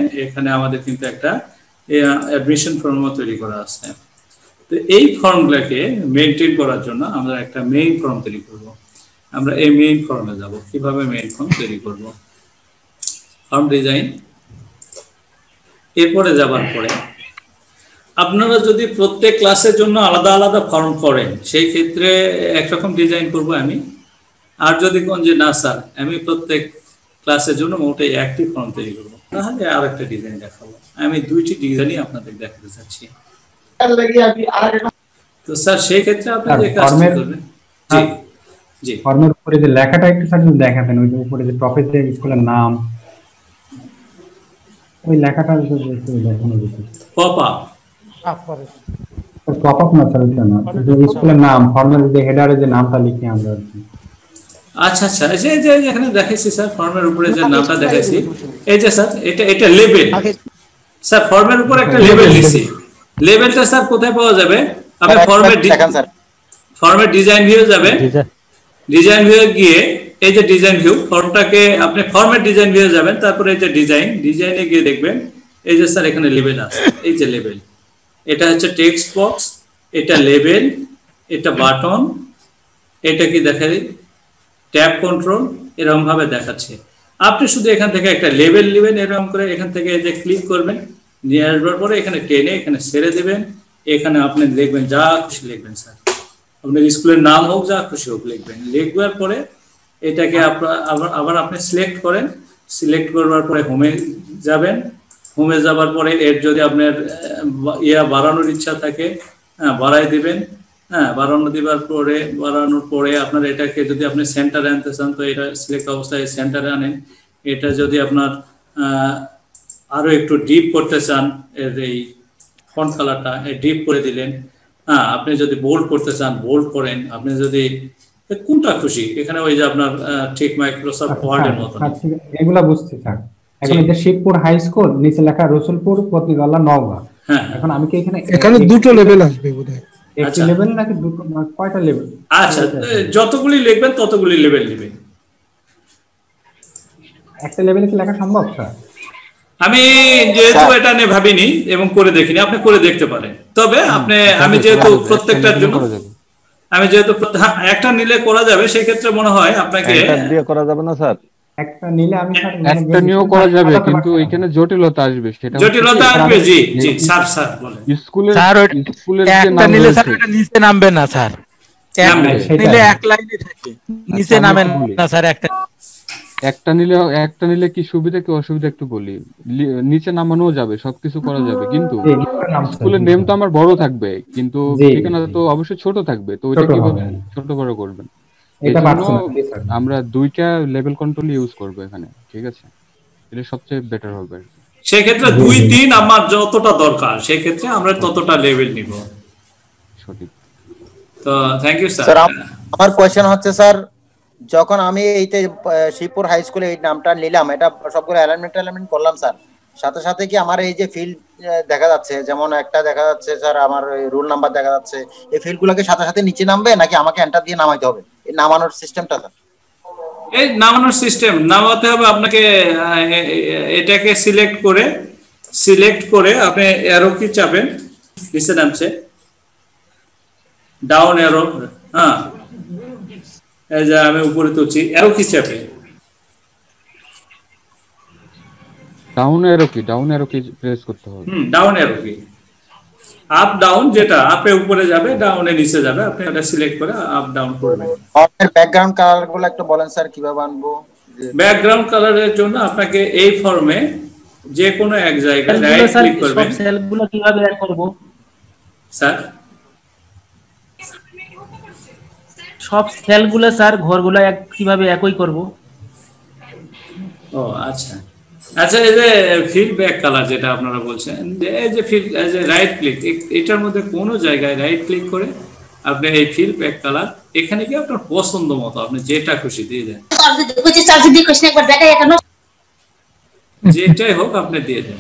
আমাদের কিন্তু একটা অ্যাডমিশন ফর্মও তৈরি করা আছে। তো এই ফর্মগুলোকে মেনটেন করার জন্য আমরা একটা মেইন ফর্ম তৈরি করব। আমরা এই মেইন ফর্মে যাব। কিভাবে মেইন ফর্ম তৈরি করব? ফর্ম ডিজাইন, এরপরে যাবার পরে আপনারা যদি প্রত্যেক ক্লাসের জন্য আলাদা আলাদা ফর্ম করেন সেই ক্ষেত্রে একরকম ডিজাইন করব আমি। আর যদি কোন যে না স্যার আমি প্রত্যেক ক্লাসের জন্য মোটে একটি ফর্ম তৈরি করব, তাহলে আর একটা ডিজাইন দেখাবো। আমি দুইটি ডিজাইনই আপনাদের দেখাতে চাচ্ছি। তো স্যার সেই ক্ষেত্রে আপনি যে কাজটা করবেন, জি জি, ফর্মের উপরে যে লেখাটা একটু স্যার দেখাবেন, ওই যে উপরে যে প্রফেসর স্কুলের নাম, ওই লেখাটা একটু দেখানো যেত। পপ আপ না স্যার, ওইটা না, স্কুলের নাম ফর্মের যে হেডারে যে নামটা লিখি আমরা আর কি। আচ্ছা আচ্ছা, এই যে এখানে দেখাইছি স্যার ফর্মের উপরে যে নামটা দেখাইছি, এই যে স্যার এটা লেবেল। স্যার ফর্মের উপর একটা লেবেল লিখছি, লেবেলটা স্যার কোথায় পাওয়া যাবে? আপনি ফর্মের ডিজাইন ভিউ যাবেন, ডিজাইন ভিউ গিয়ে এই যে ডিজাইন ভিউ ফর্মটাকে আপনি ফর্মের ডিজাইন ভিউ যাবেন, তারপরে এই যে ডিজাইনে গিয়ে দেখবেন এই যে স্যার এখানে লেবেল আছে, এই যে লেবেল, এটা হচ্ছে টেক্সট বক্স, এটা লেবেল, এটা বাটন, এটা কি দেখাই ট্যাব কন্ট্রোল, এরকম ভাবে দেখাচ্ছে। আপনি শুধু এখান থেকে একটা লেবেল নেবেন, এরকম করে এখান থেকে এই যে ক্লিক করবেন, নিয়ে আসবার পরে এখানে টেনে এখানে ছেড়ে দেবেন, এখানে আপনি লিখবেন যা খুশি লিখবেন স্যার, আপনার স্কুলের নাম হোক যা খুশি হোক লিখবেন। লিখবার পরে এটাকে আবার আপনি সিলেক্ট করেন, সিলেক্ট করবার পরে হোমে যাবেন, হোমে যাবার পরে এর যদি আপনার বাড়ানোর ইচ্ছা থাকে বাড়াই দিবেন, বাড়ানোর পরে আপনার এটাকে যদি আপনি সেন্টারে আনতে চান তো এটা সিলেক্ট অবস্থায় সেন্টারে আনেন। এটা যদি আপনার আরো একটু ডিপ করতে চান, এর এই ফন্ট কালারটা ডিপ করে দিলেন। আপনি যদি বোল্ড করতে চান বোল্ড করেন, আপনি যদি কোনটা খুশি, এখানে ওই যে আপনার ঠিক মাইক্রোসফট ওয়ার্ডের মতো। এগুলা বুঝছি স্যার। এখন এটা শিবপুর হাই স্কুল, নিচে লেখা রসুলপুর পত্নীগলা নওগাঁ। এখন আমি কি এখানে দুটো লেভেল আসবে বোধহয়? একটি লেভেল নাকি দুটো, কয়টা লেভেল? আচ্ছা, যতগুলি লিখবেন ততগুলি লেভেল নেবেন। একটা লেভেলে কি লেখা সম্ভব স্যার? আমি যেহেতু এটা নিয়ে ভাবিনি এবং করে দেখিনি, আপনি করে দেখতে পারেন। তবে আমি যেহেতু প্রত্যেকটার জন্য একটা নিলে করা যাবে, সেই ক্ষেত্রে মনে হয় আপনাকে দিয়ে করা যাবে না স্যার? একটা নিলে আমি একটা নিয়েও করা যাবে, কিন্তু এখানে জটিলতা আসবে। সেটা জটিলতা আসবে। জি জি স্যার বলেন। স্কুলের একটা নিলে স্যার এটা নিচে নামবে না স্যার, নিলে এক লাইনে থাকে, নিচে নামে না স্যার। একটা নিলে কি সুবিধা কি অসুবিধা একটু বলি। নিচে নামানো যাবে, সবকিছু করা যাবে, কিন্তু স্কুলের নেম তো আমার বড় থাকবে, কিন্তু ঠিকানা তো অবশ্যই ছোট থাকবে। তো ওইটা কিভাবে ছোট বড় করবেন? আমরা দুইটা লেভেল কন্ট্রোল ইউজ করব এখানে, ঠিক আছে? এটা সবচেয়ে বেটার হবে। সেই ক্ষেত্রে 2-3 আমার যতটা দরকার সেই ক্ষেত্রে আমরা ততটা লেভেল নিব। সঠিক। তো থ্যাংক ইউ স্যার। আমার কোশ্চেন হচ্ছে স্যার, যখন আমি এইতে শিবপুর হাই স্কুলে এই নামটা নিলাম, এটা সবগুলো অ্যালাইনমেন্ট করলাম স্যার, সাথে সাথে কি আমার এই যে ফিল্ড দেখা যাচ্ছে, যেমন একটা দেখা যাচ্ছে স্যার আমার রোল নাম্বার দেখা যাচ্ছে, এই ফিল্ডগুলোকে সাথে সাথে নিচে নামবে নাকি আমাকে এন্টার দিয়ে নামাইতে হবে? এই নামানোর সিস্টেমটা স্যার? এই নামানোর সিস্টেম নামাতে হবে আপনাকে। এটাকে সিলেক্ট করে আপনি অ্যারো কি চাপেন, নিচে নামছে ডাউন অ্যারো। এই যে আমি উপরে তুলছি, অ্যারো কি চাপে ডাউন অ্যারো কি প্রেস করতে হবে? ডাউন অ্যারো কি, আপ ডাউন, যেটা আপে উপরে যাবে ডাউনে নিচে যাবে, আপনি এটা সিলেক্ট করে আপ ডাউন করবেন। ফর্মের ব্যাকগ্রাউন্ড কালারগুলো একটু বলেন স্যার, কিভাবে আনবো? ব্যাকগ্রাউন্ড কালারের জন্য আপনাকে এই ফর্মে যে কোনো এক জায়গায় রাইট ক্লিক করবেন। সব সেলগুলো কিভাবে অ্যাড করব স্যার? সব সেলগুলো স্যার ঘরগুলো কিভাবে একই করব? ও আচ্ছা, এই যে ফিল ব্যাক কালার যেটা আপনারা বলছেন, এই যে ফিল, এই যে রাইট ক্লিক, এটার মধ্যে কোনো জায়গায় রাইট ক্লিক করে আপনি এই ফিল ব্যাক কালার এখানে কি আপনার পছন্দ মতো আপনি যেটা খুশি দিয়ে দেন, যেটাই হোক আপনি দিয়ে দেন।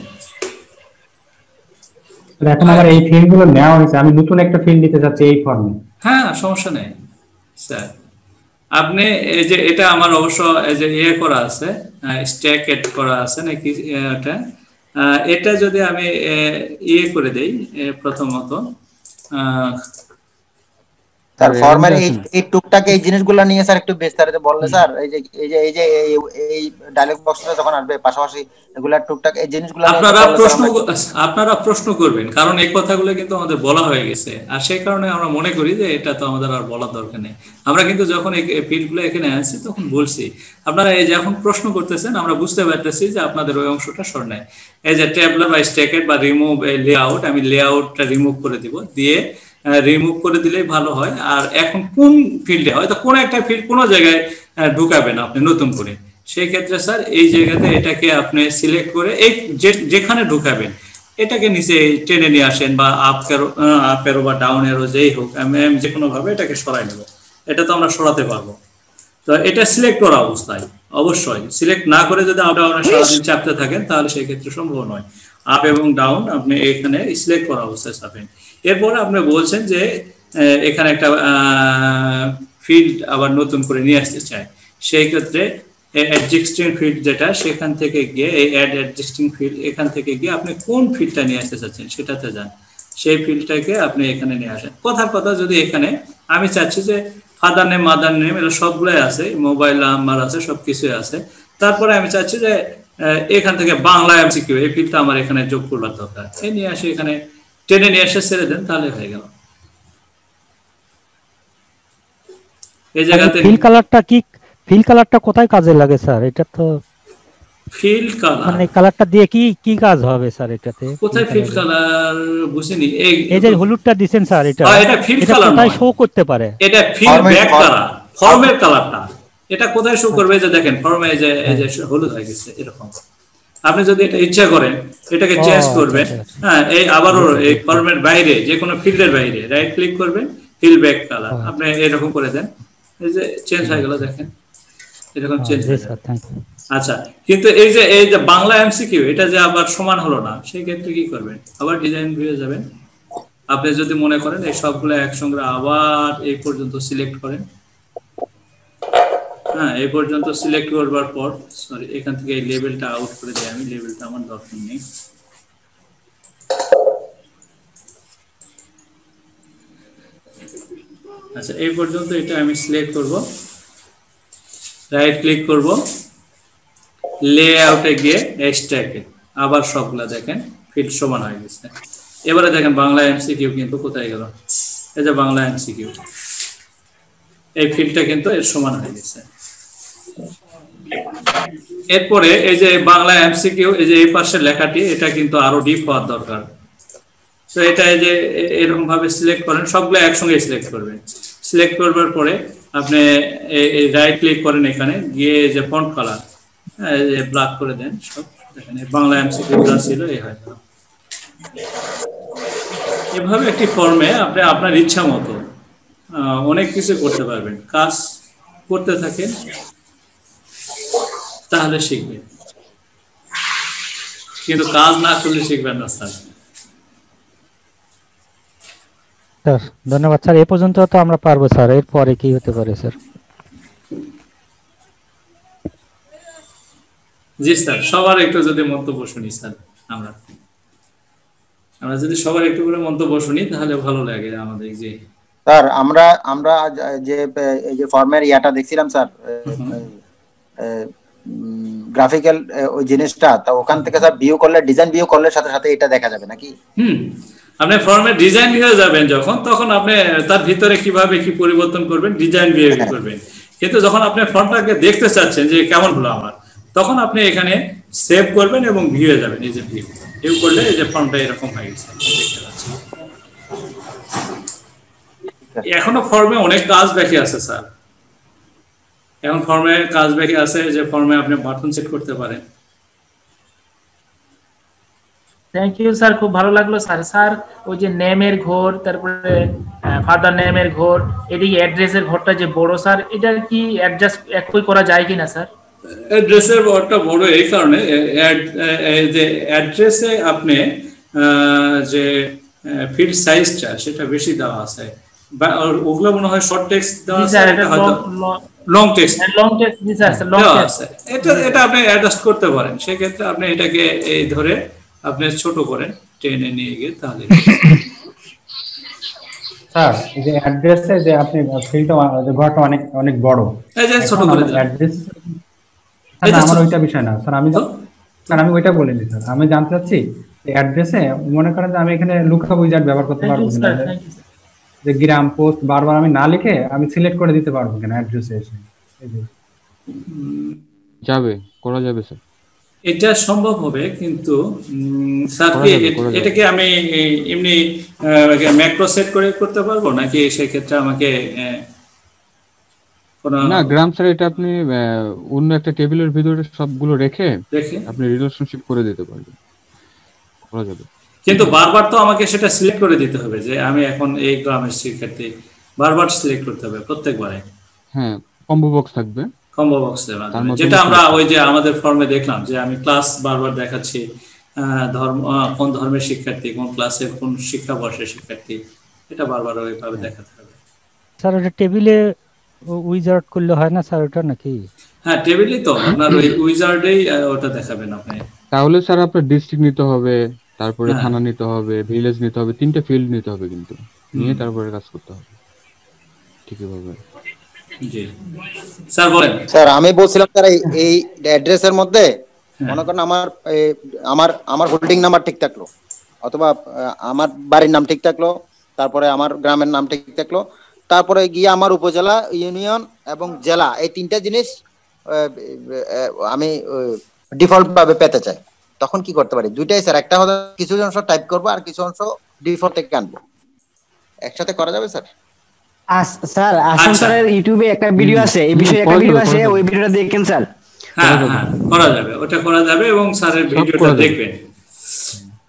এখন আমার এই ফিল্ড গুলো নেওয়া হয়েছে, আমি নতুন একটা ফিল্ড নিতে চাচ্ছি এই ফর্মে। হ্যাঁ, সমস্যা নেই স্যার। আপনি এই যে এটা আমার অবশ্য এই যে ইয়ে করা আছে, স্ট্যাক এড করা আছে নাকি এটা যদি আমি ইয়ে করে দেই প্রথমত, স্যার ফর্মের এই টুকটাক এই জিনিসগুলো নিয়ে স্যার একটু বিস্তারিত বললে স্যার, এই ডায়লগ বক্সটা যখন আসবে পাশাপাশি এগুলা টুকটাক এই জিনিসগুলো আপনারা প্রশ্ন করবেন, কারণ এই কথাগুলো কিন্তু আমাদের বলা হয়ে গেছে, আর সেই কারণে আমরা মনে করি যে এটা তো আমাদের আর বলার দরকার নেই। আমরা কিন্তু যখন এই ফিল্ডগুলো এখানে আসছি তখন বলছি, আপনারা এই যে এখন প্রশ্ন করতেছেন আমরা বুঝতে পারতেছি যে আপনাদের ওই অংশটা সর নাই। এই যে ট্যাবলেট বা স্ট্যাকেট বা রিমুভ লেআউট, আমি লেআউটটা রিমুভ করে দিব, দিয়ে রিমুভ করে দিলেই ভালো হয়। আর এখন কোন ফিল্ডে হয়তো কোন একটা ফিল্ড কোনো জায়গায় ঢুকাবেন আপনি নতুন করে, সেই ক্ষেত্রে স্যার এই জায়গাতে এটাকে আপনি সিলেক্ট করে এই যেখানে ঢুকাবেন এটাকে নিচে টেনে নিয়ে আসেন, বা আপ এরো বা ডাউন এরো যেই হোক, আমি যে কোনো ভাবে এটাকে সরাই নেব। এটা তো আমরা সরাতে পারবো। তো এটা সিলেক্ট করা অবস্থায় অবশ্যই, সিলেক্ট না করে যদি আপ ডাউনে সারাদিন চাপতে থাকেন তাহলে সেই ক্ষেত্রে সম্ভব নয়। আপ এবং ডাউন আপনি এখানে সিলেক্ট করা অবস্থায় চাপেন। এরপরে আপনি বলছেন যে এখানে একটা ফিল্ড আবার নতুন করে নিয়ে আসতে চায়, সেই ক্ষেত্রে অ্যাডজাস্টিং ফিল্ড যেটা, সেখান থেকে গিয়ে এই অ্যাড অ্যাডজাস্টিং ফিল্ড, এখান থেকে গিয়ে আপনি কোন ফিল্ডটা নিয়ে আসতে চাচ্ছেন সেটাতে যান, সেই ফিল্ডটাকে আপনি এখানে নিয়ে আসেন। কথার কথা যদি এখানে আমি চাচ্ছি যে ফাদার নেম মাদার নেম এরা সবগুলোই আছে, মোবাইল নাম্বার আছে, সবকিছুই আছে, তারপরে আমি চাচ্ছি যে এখান থেকে বাংলা এমসিকিউ এই ফিল্ডটা আমার এখানে যোগ করবার দরকার, এই নিয়ে আসে এখানে টেনে নিয়ে এসে ছেড়ে দেন, তাহলে হয়ে গেল। এই জায়গাতে ফিল কালারটা কোথায় কাজে লাগে স্যার? এটা তো ফিল কালার মানে কালারটা দিয়ে কি কাজ হবে স্যার এটাতে? কোথায় ফিল কালার বুঝিনি? এই যে হলুদটা দিবেন স্যার, এটা ফিল কালার কোথায় শো করতে পারে? এটা ফিল ব্যাক কালার, ফর্মের কালারটা এটা কোথায় শো করবে? যে দেখেন ফর্মে এই যে হলুদ হয়ে গেছে এরকম। আপনি যদি এটা ইচ্ছা করেন এটাকে চেঞ্জ করবেন, হ্যাঁ, এই আবারও এই ফর্মের বাইরে যে কোনো ফিল্ডের বাইরে রাইট ক্লিক করবেন, ফিল ব্যাক কালার আপনি এরকম করে দেন, এই যে চেঞ্জ হয়ে গেল, দেখেন এরকম চেঞ্জ হয়ে গেল। আচ্ছা, কিন্তু এই যে বাংলা এমসিকিউ এটা যে আবার সমান হলো না, সেই ক্ষেত্রে কি করবেন? আবার ডিজাইন ভিউয়ে যাবেন, আপনি যদি মনে করেন এই সবগুলো একসঙ্গে আবার এই পর্যন্ত সিলেক্ট করেন, হ্যাঁ, এই পর্যন্ত সিলেক্ট করবার পর সরি এখান থেকে এই লেভেলটা আউট করে দিই, আমি লেভেলটা আমার দরকার নেই। আচ্ছা, এই পর্যন্ত এটা আমি সিলেক্ট করব, রাইট ক্লিক করব, লেআউটে গিয়ে এক্সট্রাক্ট, আবার সবগুলা দেখেন ফিল্ড সমান হয়ে গেছে। এবারে দেখেন বাংলা এমসিকিউ কিন্তু কোথায় গেল? এই যে বাংলা এমসিকিউ এই ফিল্ডটা কিন্তু এর সমান হয়ে গেছে। এরপরে এই যে বাংলা এমসিকিউ এই যে এই পাশের লেখাটি এটা কিন্তু আরো ডিপ হওয়ার দরকার। তো এটা এই যে এরকম ভাবে সিলেক্ট করেন, সবগুলো একসঙ্গে সিলেক্ট করবেন। সিলেক্ট করবার পরে আপনি এই রাইট ক্লিক করেন, এখানে গিয়ে যে ফন্ট কালার ব্ল্যাক করে দেন সব, এখানে বাংলা এমসিকিউ যা ছিল এই হয়। এভাবে একটি ফর্মে আপনি আপনার ইচ্ছা মতো অনেক কিছু করতে পারবেন। কাজ করতে থাকেন তাহলে শিখবেন, কিন্তু কাজ না করলে শিখবেন না স্যার। স্যার ধন্যবাদ স্যার, এই পর্যন্ত তো আমরা পারবো স্যার, এরপরে কি হতে পারে স্যার? জি স্যার, সবার একটু যদি মন্তব্য শুনি স্যার, আমরা যদি সবার একটু করে মন্তব্য শুনি তাহলে ভালো লাগে আমাদের। যে স্যার আমরা যে এই যে ফর্মের ইয়াটা দেখছিলাম স্যার, গ্রাফিক্যাল ওই জিনিসটা, তা ওখান থেকে স্যার ভিউ করলে, ডিজাইন ভিউ করলে সাথে সাথে এটা দেখা যাবে নাকি? আপনি ফর্মের ডিজাইন ভিউ যাবেন যখন, তখন আপনি তার ভিতরে কিভাবে কি পরিবর্তন করবেন ডিজাইন ভিউ করবেন। কিন্তু যখন আপনি ফর্মটাকে দেখতে চাচ্ছেন যে কেমন হলো আমার, তখন আপনি এখানে সেভ করবেন এবং ভিউয়ে যাবেন। এই যে ভিউ করলে এই যে ফর্মটা এরকম হয়ে গেছে দেখতে পাচ্ছেন। এখনো ফর্মে অনেক কাজ বাকি আছে স্যার, এখন ফর্মে কাজ বাকি আছে যে ফর্মে আপনি বাটন সেট করতে পারেন। থ্যাংক ইউ স্যার, খুব ভালো লাগলো স্যার। স্যার ওই যে নেমের ঘর, তারপরে ফাদার নেমের ঘর, এদিকে অ্যাড্রেসের ঘরটা যে বড় স্যার, এটা কি অ্যাডজাস্ট একই করা যায় কিনা স্যার? অ্যাড্রেসের ঘরটা বড় এই কারণে, যে অ্যাড্রেসে আপনি যে ফিল্ড সাইজটা সেটা বেশি দেওয়া আছে, বা ওগুলো মনে হয় শর্ট টেক্সট দেওয়া আছে, লং টেক্সট দেওয়া আছে। এটা আপনি অ্যাডজাস্ট করতে পারেন। সেক্ষেত্রে আপনি এটাকে এই ধরে আপনি ছোট করেন, টেনে নিয়ে গিয়ে, তাহলে স্যার এই যে অ্যাড্রেসে যে আপনি ফিল্ডটা ঘরটা অনেক অনেক বড়, এই যে ছোট করে দেন অ্যাড্রেস। আমার ওইটা বিষয় না স্যার, আমি ওইটা বলিনি স্যার। আমি জানতে চাচ্ছি অ্যাড্রেসে মনে করেন যে আমি এখানে লুকআপ উইজার্ড ব্যবহার করতে পারবো কিনা, যে গ্রাম পোস্ট বারবার আমি না লিখে আমি সিলেক্ট করে দিতে পারবো কিনা অ্যাড্রেসে এসে? যাবে, করা যাবে স্যার, এটা সম্ভব হবে, কিন্তু স্যার এটাকে আমি এমনি ম্যাক্রো সেট করে করতে পারবো নাকি সেক্ষেত্রে আমাকে না গ্রাম স্যার, এটা আপনি অন্য একটা টেবিলের ভিতরে সবগুলো রেখে আপনি রিলেশনশিপ করে দিতে পারবেন, করা যাবে। কিন্তু বারবার তো আমাকে সেটা সিলেক্ট করে দিতে হবে যে আমি এখন এই গ্রামের শিক্ষার্থী, বারবার সিলেক্ট করতে হবে প্রত্যেকবারে। হ্যাঁ, কম্বো বক্স থাকবে, কম্বো বক্স যেটা আমরা ওই যে আমাদের ফর্মে দেখলাম, যে আমি ক্লাস বারবার দেখাচ্ছি, ধর্ম কোন ধর্মের শিক্ষার্থী, কোন ক্লাসের কোন শিক্ষাবর্ষের শিক্ষার্থী, এটা বারবার ওইভাবে দেখাতে হবে। স্যার ওটা টেবিলে উইজার্ড করলে হয় না স্যার ওটা নাকি? হ্যাঁ, টেবিলই তো আপনার ওই উইজার্ডেই ওটা দেখাবেন আপনি। তাহলে স্যার আপনার ডিস্ট্রিক্ট নিতে হবে, তারপরে থানা নিতে হবে, ভিলেজ নিতে হবে, 3টে ফিল্ড নিতে হবে, কিন্তু নিয়ে তারপরে কাজ করতে হবে ঠিকই ভাবে। জি স্যার বলেন। স্যার আমি বলছিলাম স্যার এই অ্যাড্রেসের মধ্যে মনে করেন আমার হোল্ডিং নাম্বার ঠিক থাকলো, অথবা আমার বাড়ির নাম ঠিক থাকলো, তারপরে আমার গ্রামের নাম ঠিক থাকলো, তারপরে গিয়ে আমার উপজেলা, ইউনিয়ন এবং জেলা, এই 3টা জিনিস আমি ডিফল্ট ভাবে পেতে চাই, তখন কি করতে পারি? দুইটাই স্যার, একটা হলো কিছু অংশ টাইপ করবো আর কিছু অংশ ডিফল্ট থেকে আনবো, একসাথে করা যাবে স্যার? স্যার আসল স্যারের ইউটিউবে একটা ভিডিও আছে, এই বিষয়ে একটা ভিডিও আছে, ওই ভিডিওটা দেখেন স্যার। হ্যাঁ করা যাবে, ওটা করা যাবে, এবং স্যারের ভিডিওটা দেখবেন।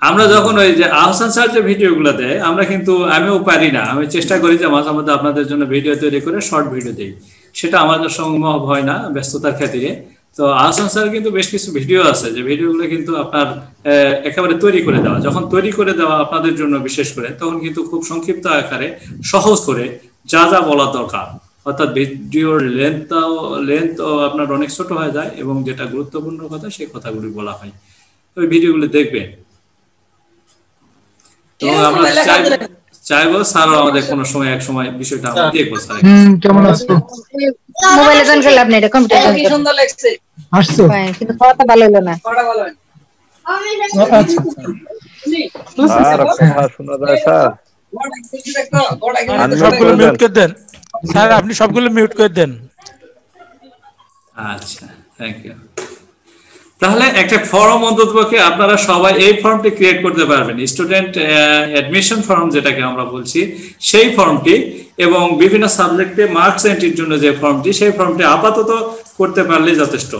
আমরা যখন ওই যে আহসান স্যার যে ভিডিওগুলো দেয়, আমরা কিন্তু আমিও পারি না, আমি চেষ্টা করি যে মাঝে মধ্যে আপনাদের জন্য ভিডিও তৈরি করে শর্ট ভিডিও দিই, সেটা আমাদের সম্ভব হয় না ব্যস্ততার খাতিরে। তো আহসান স্যার কিন্তু বেশ কিছু ভিডিও আছে, যে ভিডিওগুলো কিন্তু আপনার একেবারে তৈরি করে দেওয়া, যখন তৈরি করে দেওয়া আপনাদের জন্য বিশেষ করে, তখন কিন্তু খুব সংক্ষিপ্ত আকারে সহজ করে যা যা বলা দরকার, অর্থাৎ ভিডিওর লেন্থ আপনার অনেক ছোট হয়ে যায়, এবং যেটা গুরুত্বপূর্ণ কথা সেই কথাগুলি বলা হয়। ওই ভিডিওগুলি দেখবেন। তো আমরা চাইবো স্যার আমাদের কোনো সময় এক সময় বিষয়টা আমরা দেখবো। স্যার কেমন আছো? মোবাইলে গান খেলে আপনি এটা কম্পিউটার কি সুন্দর লাগছে আসছো, কিন্তু কথা ভালো হলো না। আচ্ছা স্যার কথা শোনা যায় স্যার? সবগুলো মিউট করে দেন স্যার, আপনি সবগুলো মিউট করে দেন। আচ্ছা, থ্যাংক ইউ। তাহলে একটা ফর্ম অন্ততপক্ষে আপনারা সবাই এই ফর্মটি ক্রিয়েট করতে পারবেন, স্টুডেন্ট অ্যাডমিশন ফর্ম যেটাকে আমরা বলছি, সেই ফর্মটি, এবং বিভিন্ন সাবজেক্টে মার্কস এন্ট্রির জন্য যে ফর্মটি, সেই ফর্মটি আপাতত করতে পারলে যথেষ্ট।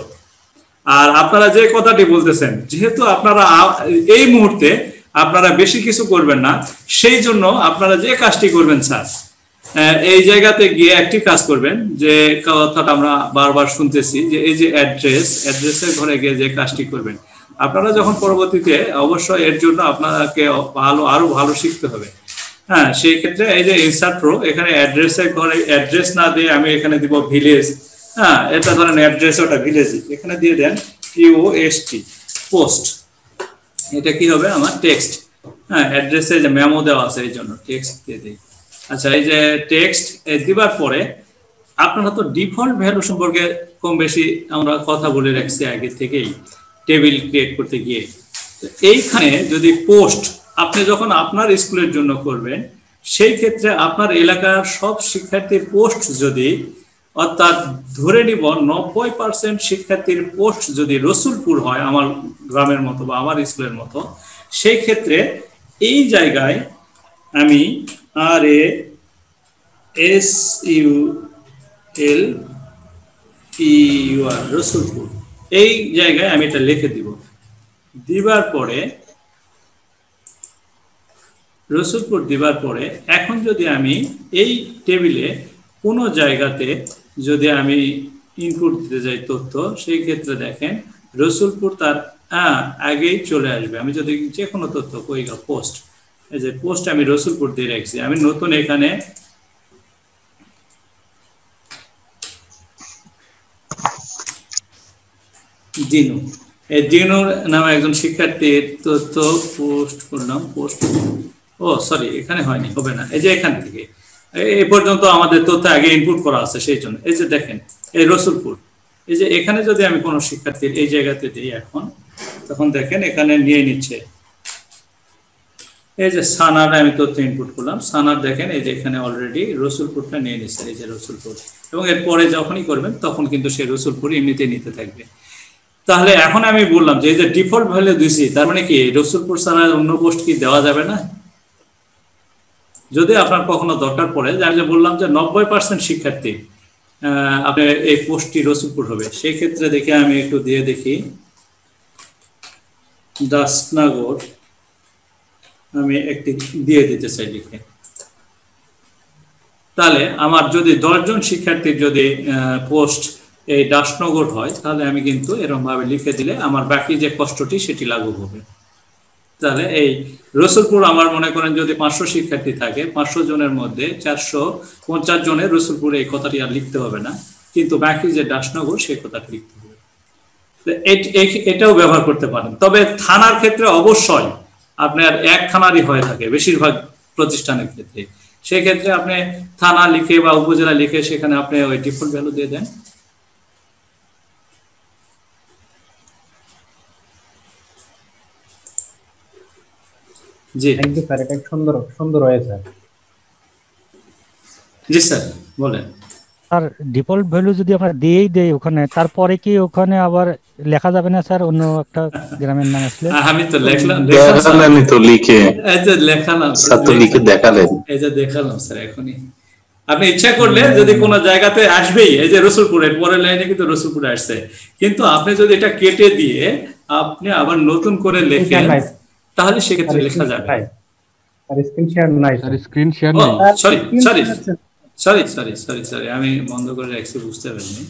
আর আপনারা যে কথাটি বলতেছেন, যেহেতু আপনারা এই মুহূর্তে আপনারা বেশি কিছু করবেন না, সেই জন্য আপনারা যে কাজটি করবেন স্যার, এই জায়গাতে গিয়ে একটি কাজ করবেন, যে কথাটা আমরা বারবার শুনতেছি, যে এই যে অ্যাড্রেসের ঘরে গিয়ে যে কাজটি করবেন, আপনারা যখন পরবর্তীতে অবশ্যই এর জন্য আপনাকে আরো ভালো শিখতে হবে। হ্যাঁ, সেই ক্ষেত্রে এই যে ইনসার্ট রো, এখানে অ্যাড্রেসের ঘরে অ্যাড্রেস না দিয়ে আমি এখানে দিব ভিলেজ। হ্যাঁ, এটা ধরেন অ্যাড্রেস, ওটা ভিলেজ, এখানে দিয়ে দেন POST পোস্ট, এটা কি হবে আমার টেক্সট। হ্যাঁ, অ্যাড্রেসে যে মেমো দেওয়া আছে এই জন্য টেক্সট দিয়ে দিই। আচ্ছা, এই যে টেক্সট দিবার পরে আপনারা তো ডিফল্ট ভ্যালু সম্পর্কে কম বেশি আমরা কথা বলে রাখছি আগে থেকেই টেবিল ক্রিয়েট করতে গিয়ে। এইখানে যদি পোস্ট আপনি যখন আপনার স্কুলের জন্য করবেন, সেই ক্ষেত্রে আপনার এলাকার সব শিক্ষার্থীর পোস্ট যদি, অর্থাৎ ধরে নিব 90% শিক্ষার্থীর পোস্ট যদি রসুলপুর হয়, আমার গ্রামের মতো বা আমার স্কুলের মতো, সেই ক্ষেত্রে এই জায়গায় আমি RASULPUR রসুলপুর, এই জায়গায় আমি এটা লিখে দিব। দিবার পরে রসুলপুর দিবার পরে এখন যদি আমি এই টেবিলে কোনো জায়গাতে যদি আমি ইনপুট দিতে যাই তথ্য, সেই ক্ষেত্রে দেখেন রসুলপুর তার আগেই চলে আসবে। আমি যদি যে কোনো তথ্য পোস্ট, এই যে পোস্ট আমি রসুলপুর দিয়ে রাখছি, আমি নতুন এখানে দিনু, এই দিনুর নামে একজন শিক্ষার্থীর তথ্য পোস্ট করলাম। পোস্ট সরি এখানে হয়নি, হবে না। এই যে এখান থেকে এই পর্যন্ত আমাদের তথ্য আগে ইনপুট করা আছে, সেই জন্য এই যে দেখেন এই রসুলপুর, এই যে এখানে যদি আমি কোনো শিক্ষার্থীর এই জায়গাতে দিই এখন, তখন দেখেন এখানে নিয়ে নিচ্ছে। এই যে সানার আমি তথ্য ইনপুট করলাম, সানার দেখেন এই যে এখানে অলরেডি রসুলপুরটা নিয়ে নিচ্ছে, এই যে রসুলপুর। এবং এরপরে যখনই করবেন তখন কিন্তু সেই রসুলপুর এমনিতে নিতে থাকবে। তাহলে এখন আমি বললাম যে এই যে ডিফল্ট ভ্যালু দিছি, তার মানে কি রসুলপুর ছাড়া অন্য পোস্ট কি দেওয়া যাবে না? যদি আপনার কখনো দরকার পড়ে, যে আমি যে বললাম যে 90% শিক্ষার্থী আপনার এই পোস্টটি রসুলপুর হবে, সেই ক্ষেত্রে দেখে আমি একটু দিয়ে দেখি দাসনগর আমি একটি দিয়ে দিতে চাই লিখে। তাহলে আমার যদি 10 জন শিক্ষার্থীর যদি পোস্ট এই দাসনগর হয়, তাহলে আমি কিন্তু এরকম ভাবে লিখে দিলে আমার বাকি যে কষ্টটি সেটি লাঘব হবে। তাহলে এই রসুলপুর আমার মনে করেন যদি 500 শিক্ষার্থী থাকে, 500 জনের মধ্যে 450 জনের রসুলপুর এই কথাটি আর লিখতে হবে না, কিন্তু বাকি যে দাসনগর সেই কথাটি লিখতে হবে। এটাও ব্যবহার করতে পারেন। তবে থানার ক্ষেত্রে অবশ্যই আপনার এক থানারই হয়ে থাকে বেশিরভাগ প্রতিষ্ঠানের ক্ষেত্রে। সেই ক্ষেত্রে আপনি থানা লিখে বা উপজেলা লিখে সেখানে আপনি ওই ডিফল্ট ভ্যালু দিয়ে দেন। জি থ্যাংক ইউ স্যার, এটা সুন্দর সুন্দর হয়েছে। জি স্যার বলেন। স্যার ডিফল্ট ভ্যালু যদি আমরা দিয়েই দেই ওখানে, তারপরে কি ওখানে আবার লেখা যাবে না স্যার অন্য একটা গ্রামের নাম আসলে? আমি তো লিখলাম, দেখালেন তো লিখে, এই যে লেখালাম স্যার তো লিখে দেখালেন, এই যে দেখালাম স্যার এখনই। আপনি ইচ্ছা করলে যদি কোনো জায়গাতে আসবেই, এই যে রসুলপুরের পরের লাইনে কিন্তু রসুলপুরে আসছে, কিন্তু আপনি যদি এটা কেটে দিয়ে আপনি আবার নতুন করে লেখেন, তাহলে সেক্ষেত্রে লেখা যাবে। আর স্ক্রিন শেয়ার নাই স্যার, স্ক্রিন শেয়ার নাই। Sorry sorry sorry sorry sorry sorry আমি বন্ধ করে রাখছি, বুঝতে পারিনি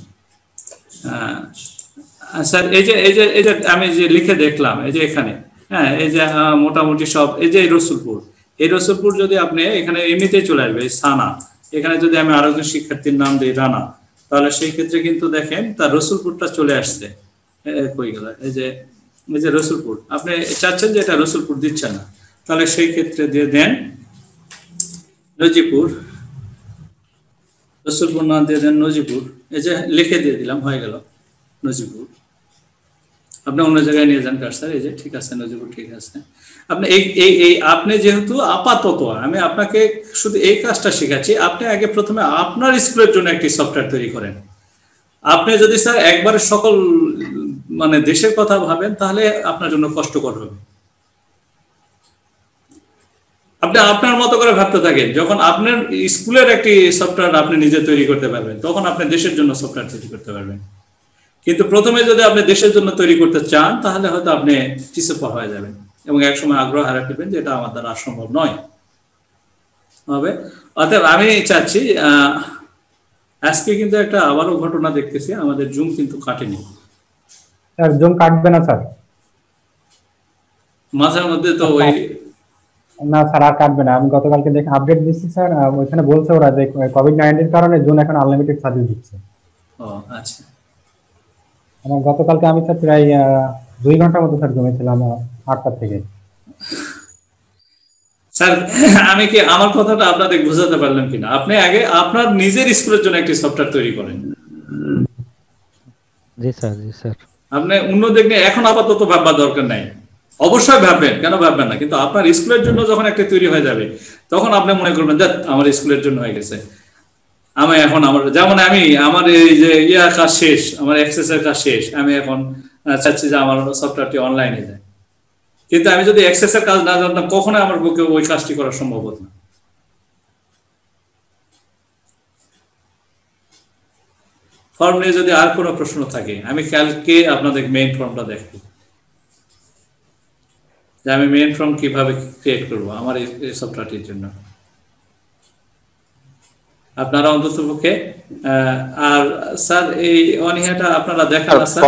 স্যার। এই যে আমি যে লিখে দেখলাম, এই যে এখানে হ্যাঁ, এই যে মোটামুটি সব, এই যে রসুলপুর, এই রসুলপুর যদি আপনি এখানে এমনিতেই চলে আসবে সানা, এখানে যদি আমি আরো একজন শিক্ষার্থীর নাম দিই রানা, তাহলে সেই ক্ষেত্রে কিন্তু দেখেন তার রসুলপুরটা চলে আসছে। কই গেল? এই যে রসুলপুর, আপনি চাচ্ছেন যে এটা রসুলপুর দিচ্ছে না, তাহলে সেই ক্ষেত্রে দিয়ে দেন নজিপুর, রসুলপুর না দিয়ে দেন নজিপুর। এই যে লিখে দিয়ে দিলাম, হয়ে গেল নজিপুর। আপনি অন্য জায়গায় নিয়ে যান কারসার, এই যে ঠিক আছে নজিপুর, ঠিক আছে। আপনি এই আপনি যেহেতু আপাতত আমি আপনাকে শুধু এই কাজটা শেখাচ্ছি, আপনি আগে প্রথমে আপনার স্কুলের জন্য একটি সফটওয়্যার তৈরি করেন। আপনি যদি স্যার একবারে সকল মানে দেশের কথা ভাবেন, তাহলে আপনার জন্য কষ্টকর হবে। আপনি আপনার মতো করে ভাবতে থাকেন, যখন আপনার স্কুলের একটি সফটওয়্যার আপনি নিজে তৈরি করতে পারবেন, তখন আপনি দেশের জন্য সফটওয়্যার তৈরি করতে পারবেন। কিন্তু প্রথমে যদি আপনি দেশের জন্য তৈরি করতে চান, তাহলে হয়তো আপনি পিছপা হয়ে যাবেন এবং একসময় আগ্রহ হারা ফেলবেন যে এটা আমার দ্বারা সম্ভব নয় হবে। অতএব আমি চাচ্ছি, আজকে কিন্তু একটা আবারও ঘটনা দেখতেছি, আমাদের জুম কিন্তু কাটেনি। স্যার জুম কাটবে না স্যার, মাঝে মধ্যে তো ওই না স্যার আর কাটবে না। আমি গতকালকে দেখে আপডেট দিচ্ছি স্যার, ওইখানে বলছে ওরা যে কোভিড-19 কারণে জুন এখন আনলিমিটেড সার্ভিস দিচ্ছে। ও আচ্ছা। আমার গতকালকে আমি স্যার প্রায় 2 ঘন্টার মতো স্যার জমেছিলাম 8টা থেকে। স্যার আমি কি আমার কথাটা আপনাদের বোঝাতে পারলাম কিনা? আপনি আগে আপনার নিজের স্কুলের জন্য একটি সফটওয়্যার তৈরি করেন। জি স্যার, জি স্যার। আপনি অন্য দিক নিয়ে এখন আপাতত ভাববার দরকার নাই, অবশ্যই ভাববেন, কেন ভাববেন না, কিন্তু আপনার স্কুলের জন্য যখন একটা তৈরি হয়ে যাবে, তখন আপনি মনে করবেন যে আমার স্কুলের জন্য হয়ে গেছে। আমি এখন আমার যেমন আমি আমার এই যে কাজ শেষ, আমার অ্যাক্সেস এর কাজ শেষ, আমি এখন চাচ্ছি যে আমার সফটওয়্যারটি অনলাইনে যায়, কিন্তু আমি যদি অ্যাক্সেস এর কাজ না জানতাম, কখনোই আমার পক্ষে ওই কাজটি করা সম্ভব হতো না। ফর্ম নিয়ে যদি আর কোনো প্রশ্ন থাকে, আমি কালকে আপনাদের মেইন ফর্মটা দেখব। যে আমি মেইন ফর্ম কিভাবে ক্রিয়েট করব আমার এই সফটওয়্যারটির জন্য। আপনারা অন্ততপক্ষে আর স্যার এই অনীহাটা আপনারা দেখান না স্যার।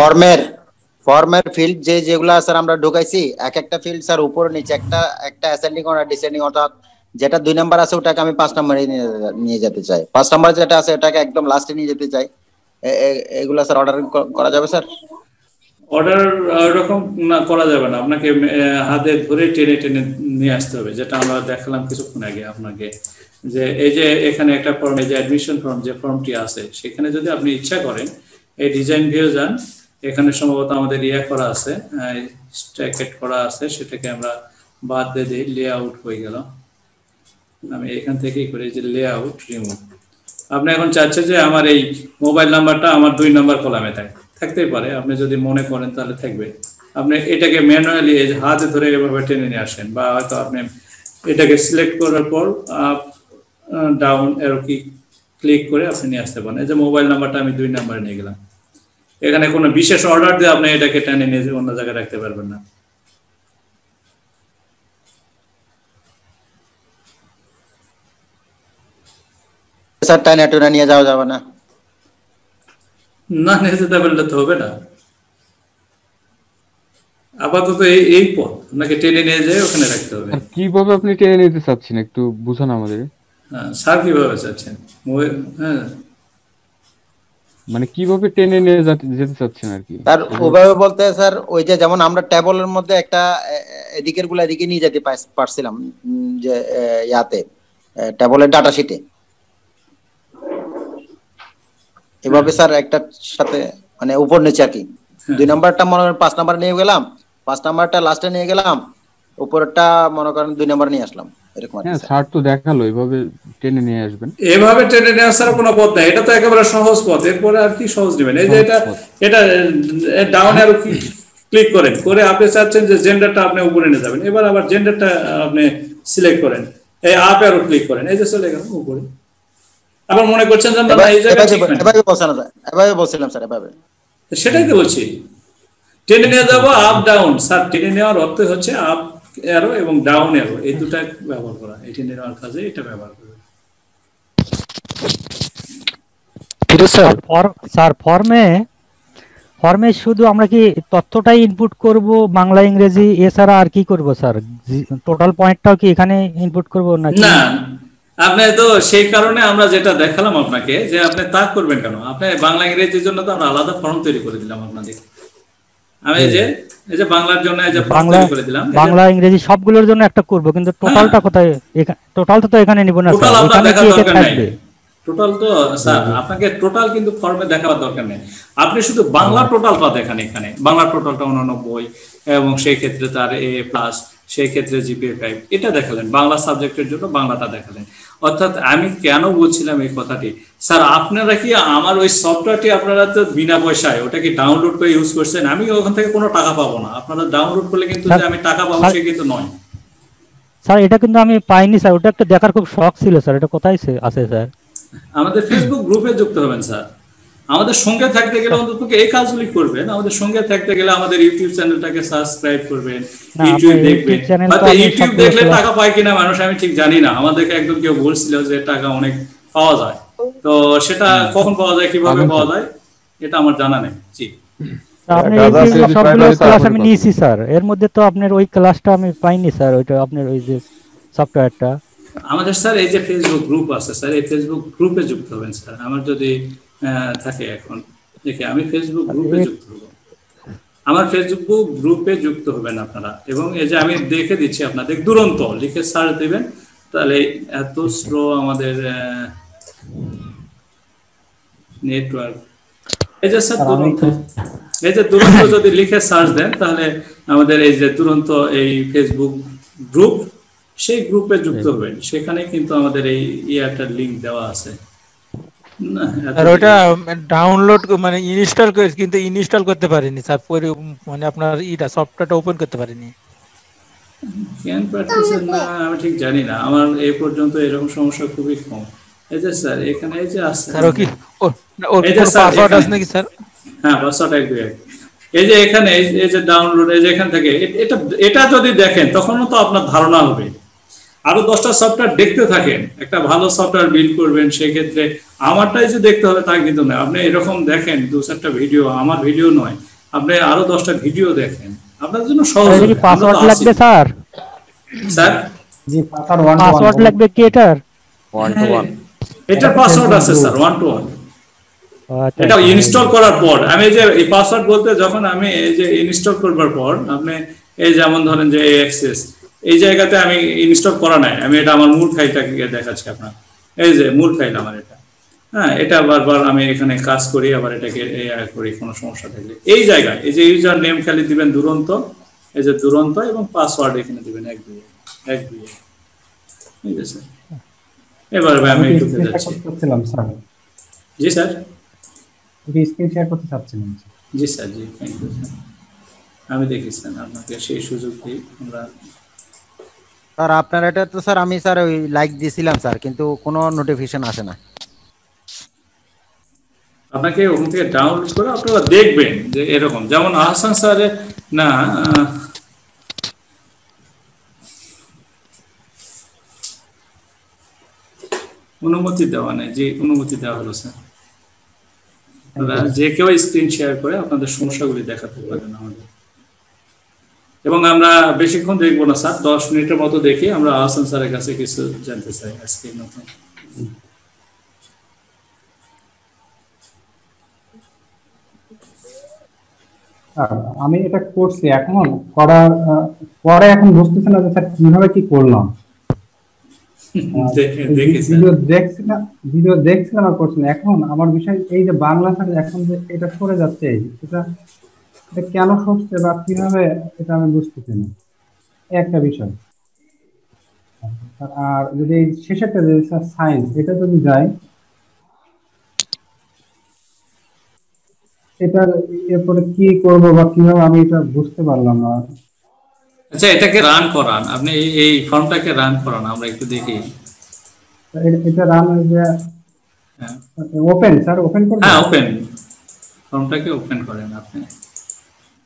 ফর্মের ফিল্ড যেগুলা স্যার আমরা ঢুকাইছি, এক একটা ফিল্ড স্যার উপর নিচে একটা অ্যাসেন্ডিং অর ডিসেন্ডিং, অর্থাৎ যেটা 2 নাম্বার আছে ওটাকে আমি 5 নম্বরে নিয়ে যেতে চাই, 5 নাম্বার যেটা আছে ওটাকে একদম লাস্টে নিয়ে যেতে চাই। এগুলা স্যার অর্ডার করা যাবে স্যার? অর্ডার এরকম না করা যাবে না, আপনাকে হাতে ধরে টেনে টেনে নিয়ে আসতে হবে, যেটা আমরা দেখালাম কিছুক্ষণ আগে আপনাকে। যে এই যে এখানে একটা ফর্ম, এই যে অ্যাডমিশন ফর্ম যে ফর্মটি আছে, সেখানে যদি আপনি ইচ্ছা করেন এই ডিজাইন ভিউ যান, এখানে সম্ভবত আমাদের ইয়া করা আছে, স্ট্যাকেট করা আছে, সেটাকে আমরা বাদ দিয়ে দিই, লেআউট হয়ে গেল। আমি এখান থেকেই করি যে লেআউট রিমুভ। আপনি এখন চাচ্ছেন যে আমার এই মোবাইল নাম্বারটা আমার 2 নাম্বার কলামে থাকতেই পারে, আপনি যদি মনে করেন তাহলে থাকবে। আপনি এটাকে ম্যানুয়ালি হাতে ধরে এভাবে টেনে নিয়ে আসেন, বা হয়তো আপনি এটাকে সিলেক্ট করার পর আপ ডাউন এরো কি ক্লিক করে আপনি নিয়ে আসতে পারেন। এই যে মোবাইল নাম্বারটা আমি 2 নাম্বারে নিয়ে গেলাম। এখানে কোনো বিশেষ অর্ডার দিয়ে আপনি এটাকে টেনে নিয়ে অন্য জায়গায় রাখতে পারবেন না। স্যার টাইনা টুনা নিয়ে যাওয়া যাবে না? না, নিয়ে যেতে পারলে তো হবে না। আপাতত এই পথ আপনাকে টেনে নিয়ে যায় ওখানে রাখতে হবে। কিভাবে আপনি টেনে নিতে চাচ্ছেন একটু বুঝান আমাদের। হ্যাঁ স্যার, কিভাবে চাচ্ছেন? হ্যাঁ মানে কিভাবে টেনে নিয়ে যেতে চাচ্ছেন আর কি স্যার? ওভাবে বলতে স্যার ওই যে যেমন আমরা টেবলের মধ্যে একটা এদিকের গুলো এদিকে নিয়ে যেতে পারছিলাম, যে ইয়াতে টেবলের ডাটা শিটে, এভাবে স্যার একটার সাথে মানে উপর নিচে আর কি। 2 নাম্বারটা মনে করেন 5 নাম্বার নিয়ে গেলাম, 5 নাম্বারটা লাস্টে নিয়ে গেলাম, উপরটা মনে করেন 2 নাম্বার নিয়ে আসলাম, এরকম। হ্যাঁ স্যার তো দেখালো এইভাবে টেনে নিয়ে আসবেন। এভাবে টেনে নিয়ে আসার কোনো পথ নাই, এটা তো একেবারে সহজ পথ। এরপরে আর কি সহজ নেবেন? এই যে এটা ডাউন অ্যারো ক্লিক করেন, করে আপনি চাচ্ছেন যে জেন্ডারটা আপনি উপরে নিয়ে যাবেন। এবার আবার জেন্ডারটা আপনি সিলেক্ট করেন, এই আপ অ্যারো ক্লিক করেন, এই যে চলে গেল উপরে। আবার মনে করছেন যে না এই জায়গায় ঠিক না, এভাবে বলছিলাম স্যার, এভাবে বলছিলাম স্যার, এভাবে। সেটাই তো বলছি, টেনে নিয়ে যাব আপ ডাউন। স্যার টেনে নেওয়ার অর্থ হচ্ছে আপ অ্যারো এবং ডাউন অ্যারো, এই দুটা ব্যবহার করা। এই টেনে নেওয়ার কাজে এটা ব্যবহার করবে। স্যার ফর্মে শুধু আমরা কি তথ্যটাই ইনপুট করব বাংলা ইংরেজি, এছাড়া আর কি করব স্যার? টোটাল পয়েন্টটাও কি এখানে ইনপুট করব নাকি? না, আপনি তো সেই কারণে আমরা যেটা দেখালাম আপনাকে, যে আপনি তা করবেন কেন? আপনি বাংলা ইংরেজির জন্য তো আমরা আলাদা ফর্ম তৈরি করে দিলাম আপনাদের। আমি এই যে বাংলার জন্য এই যে ফর্ম তৈরি করে দিলাম, বাংলা ইংরেজি সবগুলোর জন্য একটা করব, কিন্তু টোটালটা কোথায়? টোটাল তো এখানে নিব না স্যার, এখানে কি এটা থাকবে? টোটাল তো স্যার আপনাকে টোটাল কিন্তু ফর্মে দেখাবার দরকার নেই। আপনি শুধু বাংলা টোটালটা দেখান। এখানে বাংলা টোটালটা 89 এবং সেই ক্ষেত্রে তার A+, সেই ক্ষেত্রে GPA 5, এটা দেখালেন। বাংলা সাবজেক্টের জন্য বাংলাটা দেখালেন। অর্থাৎ আমি কেন বলছিলাম এই কথাটি, স্যার আপনারা কি আমার ওই সফটওয়্যারটি আপনারা তো বিনা পয়সায় ওটা কি ডাউনলোড করে ইউজ করছেন? আমি ওখান থেকে কোনো টাকা পাবো না। আপনারা ডাউনলোড করলে কিন্তু যে আমি টাকা পাবো সে কিন্তু নয় স্যার। এটা কিন্তু আমি পাইনি স্যার, ওটা একটা দেখার খুব শখ ছিল স্যার। এটা কোথায় আছে স্যার? আমাদের ফেসবুক গ্রুপে যুক্ত হবেন স্যার। আমাদের সঙ্গে থাকতে গেলে অন্তত এই কাজগুলি করবেন। আমাদের সঙ্গে থাকতে গেলে আমাদের ইউটিউব চ্যানেলটাকে সাবস্ক্রাইব করবেন, ইউটিউব দেখবেন। হয়তো ইউটিউব দেখলে টাকা পায় কিনা মানুষ আমি ঠিক জানি না। আমাদেরকে একদম কেউ বলছিল যে টাকা অনেক পাওয়া যায়, তো সেটা কখন পাওয়া যায়, কিভাবে পাওয়া যায়, এটা আমার জানা নেই। জি সবগুলো ক্লাস আমি নিয়েছি স্যার, এর মধ্যে তো আপনার ওই ক্লাসটা আমি পাইনি স্যার। ওইটা আপনার ওই যে সফটওয়্যারটা আমাদের স্যার এই যে ফেসবুক গ্রুপ আছে স্যার, এই ফেসবুক গ্রুপে যুক্ত হবেন স্যার। আমার যদি থাকে এখন দেখে আমি ফেসবুক গ্রুপে যুক্ত হব। আমার ফেসবুক গ্রুপে যুক্ত হবেন আপনারা। এবং এই যে আমি দেখে দিচ্ছি আপনাদের, দুরন্ত লিখে সার্চ দিবেন, তাহলে এত স্লো আমাদের নেটওয়ার্ক। এই যে স্যার দুরন্ত, এই যে দুরন্ত যদি লিখে সার্চ দেন তাহলে আমাদের এই যে দুরন্ত এই ফেসবুক গ্রুপ, সেই গ্রুপে যুক্ত হবেন। সেখানে কিন্তু আমাদের এই ইয়ারটার লিংক দেওয়া আছে। আর ওটা ডাউনলোড মানে ইনস্টল করে, কিন্তু ইনস্টল করতে পারিনি স্যার। মানে আপনার এটা সফটওয়্যারটা ওপেন করতে পারিনি। কেন পারতেছেন না আমি ঠিক জানি না। আমার এই পর্যন্ত এরকম সমস্যা খুবই কম। এই যে স্যার এখানে এই যে আছে স্যার, ও কি ওর পাসওয়ার্ড আছে নাকি স্যার? হ্যাঁ, পাসওয়ার্ড 121। এই যে এখানে এই যে ডাউনলোড, এই যে এখান থেকে এটা এটা যদি দেখেন তখনও তো আপনার ধারণা হবে। আরো 10টা সফটওয়্যার দেখতে থাকেন, একটা ভালো সফটওয়্যার বিল্ড করবেন। সেক্ষেত্রে আমারটাই যে দেখতে হবে তা কিন্তু নয়। আপনি এরকম দেখেন 2-4টা ভিডিও, আমার ভিডিও নয়, আপনি আরো 10টা ভিডিও দেখেন, আপনার জন্য সহজ হবে। পাসওয়ার্ড লাগবে স্যার? স্যার জি, পাসওয়ার্ড লাগবে কি এটার? 1 to 1 এটার পাসওয়ার্ড আছে স্যার 1 to 1। এটা ইনস্টল করার পর আমি যে এই পাসওয়ার্ড বলতে, যখন আমি এই যে ইনস্টল করবার পর আপনি এই যেমন ধরেন যে অ্যাক্সেস, এই জায়গাতে আমি ইনস্টল করা নাই, আমি এটা আমার মূল ফাইলটাকে দেখাচ্ছি আপনার। এই যে মূল ফাইল আমার এটা, হ্যাঁ, এটা বারবার আমি এখানে কাজ করি, আবার এটাকে করি কোনো সমস্যা থাকলে। এই জায়গায় এই যে ইউজার নেম খালি দিবেন দুরন্ত, এই যে দুরন্ত, এবং পাসওয়ার্ড এখানে দিবেন 1-2 1-2। ঠিক আছে, এবার আমি একটু যাচ্ছি। জি স্যার, স্ক্রিন শেয়ার করতে চাচ্ছিলাম। জি স্যার, জি থ্যাংক ইউ স্যার। আমি দেখি স্যার আপনাকে সেই সুযোগ দিই আমরা। স্যার আপনার এটা তো স্যার আমি স্যার ওই লাইক দিয়েছিলাম স্যার, কিন্তু কোনো নোটিফিকেশন আসে না। আপনাকে ওখান থেকে ডাউনলোড করে আপনারা দেখবেন যে এরকম, যেমন আহসান স্যারের না অনুমতি দেওয়া নেই, যে অনুমতি দেওয়া হলো স্যার। যে কেউ স্ক্রিন শেয়ার করে আপনাদের সমস্যাগুলি দেখাতে পারেন আমাদের, এবং আমরা বেশিক্ষণ দেখবো না স্যার, 10 মিনিটের মতো দেখি। আমরা আহসান স্যারের কাছে কিছু জানতে চাই আজকে নতুন। আমি এটা করছি, এখন করার পরে এখন বুঝতেছি না যে স্যার কিভাবে কি করলাম। ভিডিও দেখছিলাম আর করছি না। এখন আমার বিষয় এই যে বাংলা স্যার এখন যে এটা সরে যাচ্ছে, এটা কেন সরছে বা কিভাবে, এটা আমি বুঝতেছি না, একটা বিষয়। আর যদি শেষেরটা যে স্যার সায়েন্স, এটা যদি যায়, এটা এরপরে কি করব বা কিভাবে, আমি এটা বুঝতে পারলাম না। আচ্ছা, এটাকে রান করান, আপনি এই ফর্মটাকে রান করান, আমরা একটু দেখি। এটা রান হয়ে যায় ওপেন স্যার, ওপেন করুন। হ্যাঁ, ওপেন, ফর্মটাকে ওপেন করেন আপনি।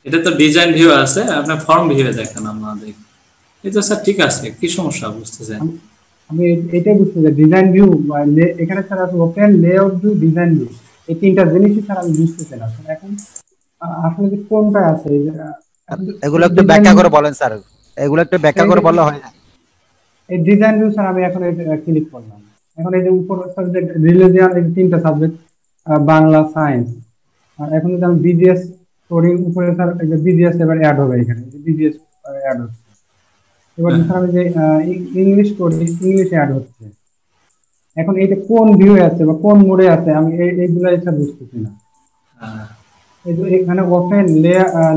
এটা তো ডিজাইন ভিউ আছে, আপনি ফর্ম ভিউ দেখেন আমাদের। এই তো স্যার ঠিক আছে, কি সমস্যা বুঝতেছেন? আমি এটাই বুঝতে চাই, ডিজাইন ভিউ এখানে স্যার আছে open, layout view, design view, এই তিনটা জিনিসই স্যার আমি বুঝতেছি না স্যার। এখন আসলে যে কোনটা আছে, এগুলো একটু ব্যাখ্যা করে বলেন স্যার, এগুলো একটু ব্যাখ্যা করে বললে হয় না? এই ডিজাইন ভিউ স্যার আমি এখন ক্লিক করলাম। এখন এই যে উপর সাবজেক্ট রিলিজিয়ান, এই তিনটা সাবজেক্ট, বাংলা, সায়েন্স। আর এখন যদি আমি বিজিএস করি, উপরে স্যার এই যে বিজিএস এবার অ্যাড হবে, এখানে বিজিএস অ্যাড হচ্ছে। এবার স্যার আমি যে ইংলিশ করি, ইংলিশ অ্যাড হচ্ছে। এখন এইটা কোন ভিউ আছে বা কোন মোডে আছে, আমি এইগুলো স্যার বুঝতেছি না। এই যে এখানে open,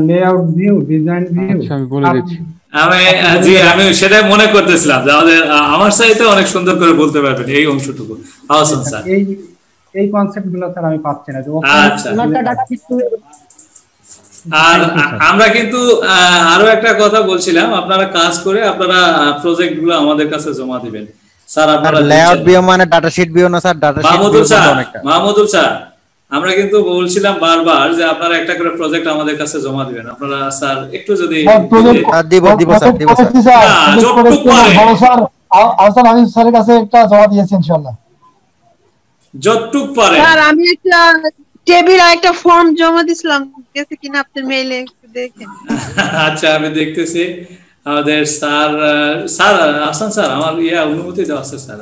layout view, design view, আমি বলে দিচ্ছি। আমি সেটাই মনে করতেছিলাম যে আমার সাইতে অনেক সুন্দর করে বলতে পারবেন এই অংশটুকু। আহসান স্যার, এই কনসেপ্টগুলো স্যার আমি পাচ্ছি না। আর আমরা কিন্তু আরো একটা কথা বলছিলাম, আপনারা কাজ করে আপনারা প্রজেক্ট গুলো আমাদের কাছে জমা দিবেন স্যার। আপনারা লেআউট ভিউ মানে ডাটা শীট ভিউ না স্যার? ডাটা শীট ভিউ অনেকটা। মাহমুদুল স্যার, আমরা কিন্তু বলছিলাম বারবার যে আপনারা একটা করে প্রজেক্ট আমাদের কাছে জমা দিবেন। আপনারা স্যার একটু যদি দিব স্যার। যতটুকু পারেন স্যার, আহসান আজিজ স্যারের কাছে একটা জমা দিয়েছি ইনশাআল্লাহ। যতটুকু পারেন। স্যার আমি একটা টেবিল আর একটা ফর্ম জমা দিছিলাম, গেছে কিনা আপনার মেইলে একটু দেখেন। আচ্ছা, আমি দেখতেছি। আমাদের স্যার আহসান স্যার, আমার অনুমতি দেওয়া আছে স্যার।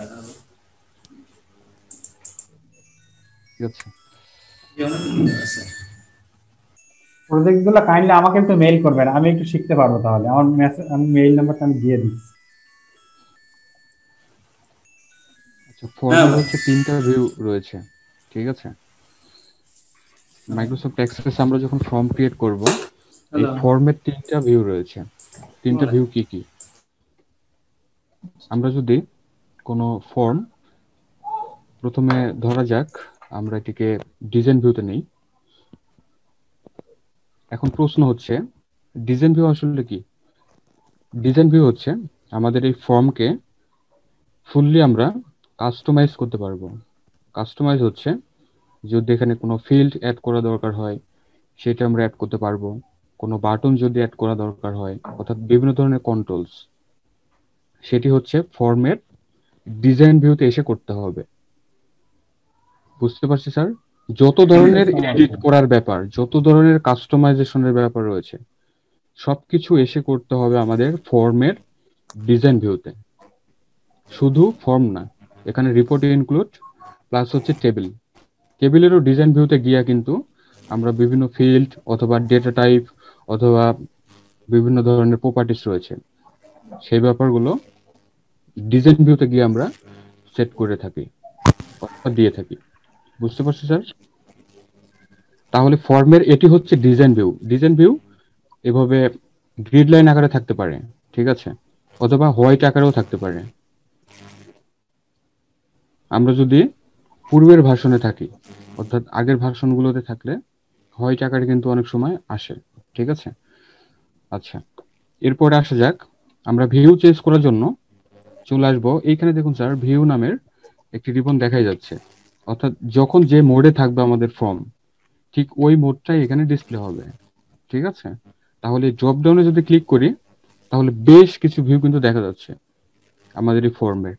প্রজেক্টগুলো কাইন্ডলি আমাকে একটু মেইল করবেন, আমি একটু শিখতে পারবো তাহলে। আমার মেসেজ, আমি মেইল নাম্বারটা আমি দিয়ে দিচ্ছি। আচ্ছা, ফর্মে হচ্ছে 3টা ভিউ রয়েছে, ঠিক আছে? মাইক্রোসফট এক্সেস আমরা যখন ফর্ম ক্রিয়েট করব, এই ফর্মের 3টা ভিউ রয়েছে। 3টা ভিউ কি কি? আমরা যদি কোনো ফর্ম, প্রথমে ধরা যাক আমরা এটিকে ডিজাইন ভিউতে নেই। এখন প্রশ্ন হচ্ছে ডিজাইন ভিউ আসলে কি? ডিজাইন ভিউ হচ্ছে আমাদের এই ফর্মকে ফুললি আমরা কাস্টমাইজ করতে পারবো। কাস্টমাইজ হচ্ছে যদি এখানে কোনো ফিল্ড অ্যাড করা দরকার হয় সেটা আমরা অ্যাড করতে পারবো। কোনো বাটন যদি অ্যাড করা দরকার হয়, অর্থাৎ বিভিন্ন ধরনের কন্ট্রোলস, সেটি হচ্ছে ফর্মের ডিজাইন ভিউতে এসে করতে হবে। বুঝতে পারছি স্যার? যত ধরনের এডিট করার ব্যাপার, যত ধরনের কাস্টমাইজেশনের ব্যাপার রয়েছে, সবকিছু এসে করতে হবে আমাদের ফর্মের ডিজাইন ভিউতে। শুধু ফর্ম না, এখানে রিপোর্ট ইনক্লুড প্লাস হচ্ছে টেবিল। টেবিলেরও ডিজাইন ভিউতে গিয়া কিন্তু আমরা বিভিন্ন ফিল্ড অথবা ডেটা টাইপ অথবা বিভিন্ন ধরনের প্রপার্টিস রয়েছে, সেই ব্যাপারগুলো ডিজাইন ভিউতে গিয়ে আমরা সেট করে থাকি অথবা দিয়ে থাকি। বুঝতে পারছি স্যার? তাহলে ফর্মের এটি হচ্ছে ডিজাইন ভিউ। ডিজাইন ভিউ এভাবে গ্রিড লাইন আকারে থাকতে পারে, ঠিক আছে, অথবা হোয়াইট আকারেও থাকতে পারে। আমরা যদি পূর্বের ভার্সনে থাকি, অর্থাৎ আগের ভার্সনগুলোতে থাকলে হোয়াইট আকারে কিন্তু অনেক সময় আসে, ঠিক আছে। আচ্ছা, এরপরে আসা যাক, আমরা ভিউ চেঞ্জ করার জন্য চলে আসবো এইখানে। দেখুন স্যার, ভিউ নামের একটি রিবন দেখাই যাচ্ছে, অর্থাৎ যখন যে মোডে থাকবে আমাদের ফর্ম, ঠিক ওই মোডটাই এখানে ডিসপ্লে হবে, ঠিক আছে। তাহলে ড্রপ ডাউনে যদি ক্লিক করি, তাহলে বেশ কিছু ভিউ কিন্তু দেখা যাচ্ছে আমাদের এই ফর্মের।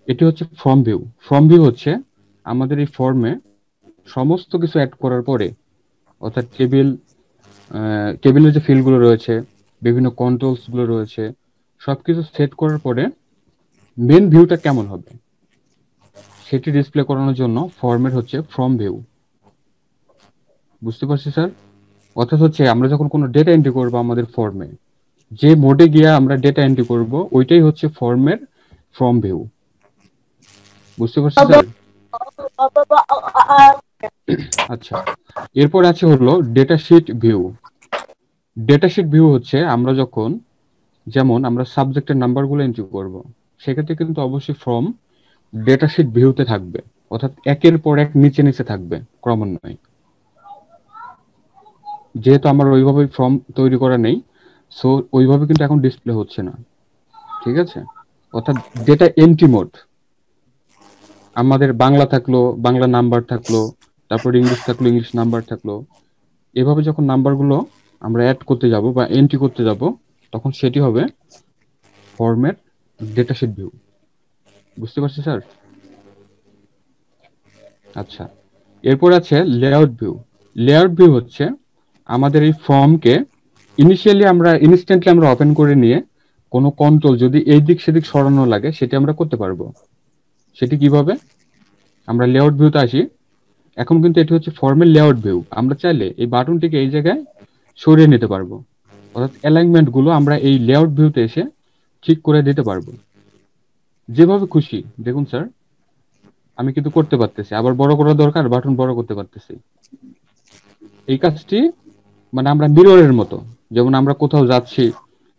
এটি হচ্ছে ফর্ম ভিউ। ফর্ম ভিউ হচ্ছে আমাদের এই ফর্মে সমস্ত কিছু অ্যাড করার পরে, অর্থাৎ টেবিলের যে ফিল্ডগুলো রয়েছে, বিভিন্ন কন্ট্রোলসগুলো রয়েছে, সবকিছু সেট করার পরে মেন ভিউটা কেমন হবে সেটি ডিসপ্লে করানোর জন্য ফর্মের হচ্ছে ফর্ম ভিউ। বুঝতে পারছি স্যার? অর্থাৎ হচ্ছে আমরা যখন কোনো ডেটা এন্ট্রি করবো আমাদের ফর্মে, যে মোডে গিয়ে আমরা ডেটা এন্ট্রি করব, ওইটাই হচ্ছে ফর্মের ফর্ম ভিউ। বুঝতে পারছি স্যার? আচ্ছা, এরপর আছে হলো data sheet view. Data sheet view হচ্ছে আমরা যখন, যেমন আমরা সাবজেক্টের নাম্বারগুলো এন্ট্রি করব, সেক্ষেত্রে কিন্তু অবশ্যই ফর্ম ডেটা শিট ভিউতে থাকবে, অর্থাৎ একের পর এক নিচে নিচে থাকবে ক্রমান্বয়ে। যেহেতু আমার ওইভাবে ফর্ম তৈরি করা নেই, সো ওইভাবে কিন্তু এখন ডিসপ্লে হচ্ছে না, ঠিক আছে। অর্থাৎ ডেটা এন্ট্রি মোড, আমাদের বাংলা থাকলো বাংলা নাম্বার থাকলো, তারপর ইংলিশ থাকলো ইংলিশ নাম্বার থাকলো, এভাবে যখন নাম্বারগুলো আমরা অ্যাড করতে যাব বা এন্ট্রি করতে যাব, তখন সেটি হবে ফর্মের ডেটা শিট ভিউ। বুঝতে পারছি স্যার? আচ্ছা, এরপর আছে লেআউট ভিউ। লেআউট ভিউ হচ্ছে আমাদের এই ফর্মকে ইনস্ট্যান্টলি আমরা ওপেন করে নিয়ে কোনো কন্ট্রোল যদি এই দিক সেদিক সরানো লাগে, সেটি আমরা করতে পারবো। সেটি কিভাবে? আমরা লেআউট ভিউতে আসি। এখন কিন্তু এটি হচ্ছে ফর্মের লেআউট ভিউ। আমরা চাইলে এই বাটনটিকে এই জায়গায় সরিয়ে নিতে পারবো, অর্থাৎ অ্যালাইনমেন্ট গুলো আমরা এই লেআউট ভিউতে এসে ঠিক করে দিতে পারবো যেভাবে খুশি। দেখুন স্যার, আমি কিন্তু করতে পারতেছি, আবার বড় করা দরকার বাটন বড় করতে পারতেছি। এই কাজটি মানে আমরা মিররের মতো, যেমন আমরা কোথাও যাচ্ছি,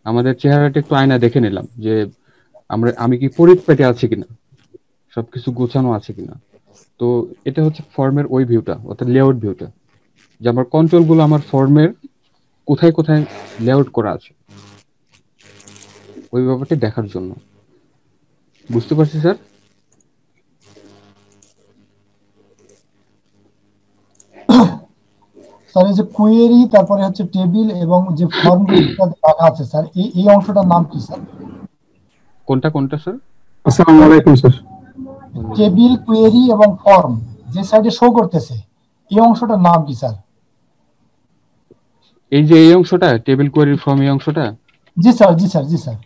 আমাদের চেহারাটা একটু আয়না দেখে নিলাম যে আমি কি পরিপাটি আছি কিনা, সবকিছু গোছানো আছে কিনা। তো এটা হচ্ছে ফর্মের ওই ভিউটা, অর্থাৎ লেআউট ভিউটা, যে আমার কন্ট্রোল গুলো আমার ফর্মের কোথায় কোথায় লেআউট করা আছে ওই ব্যাপারটি দেখার জন্য। বুঝতে পারছি স্যার? স্যার এই যে কোয়েরি, তারপরে হচ্ছে টেবিল এবং যে ফর্ম লেখা আছে স্যার, এই অংশটার নাম কি স্যার? কোনটা কোনটা স্যার? আসসালামু আলাইকুম স্যার। টেবিল, কোয়েরি এবং ফর্ম যে সাইডে শো করতেছে, এই অংশটার নাম কি স্যার? এই যে এই অংশটা টেবিল, কোয়েরি, ফর্ম, এই অংশটা? জি স্যার, জি স্যার, জি স্যার।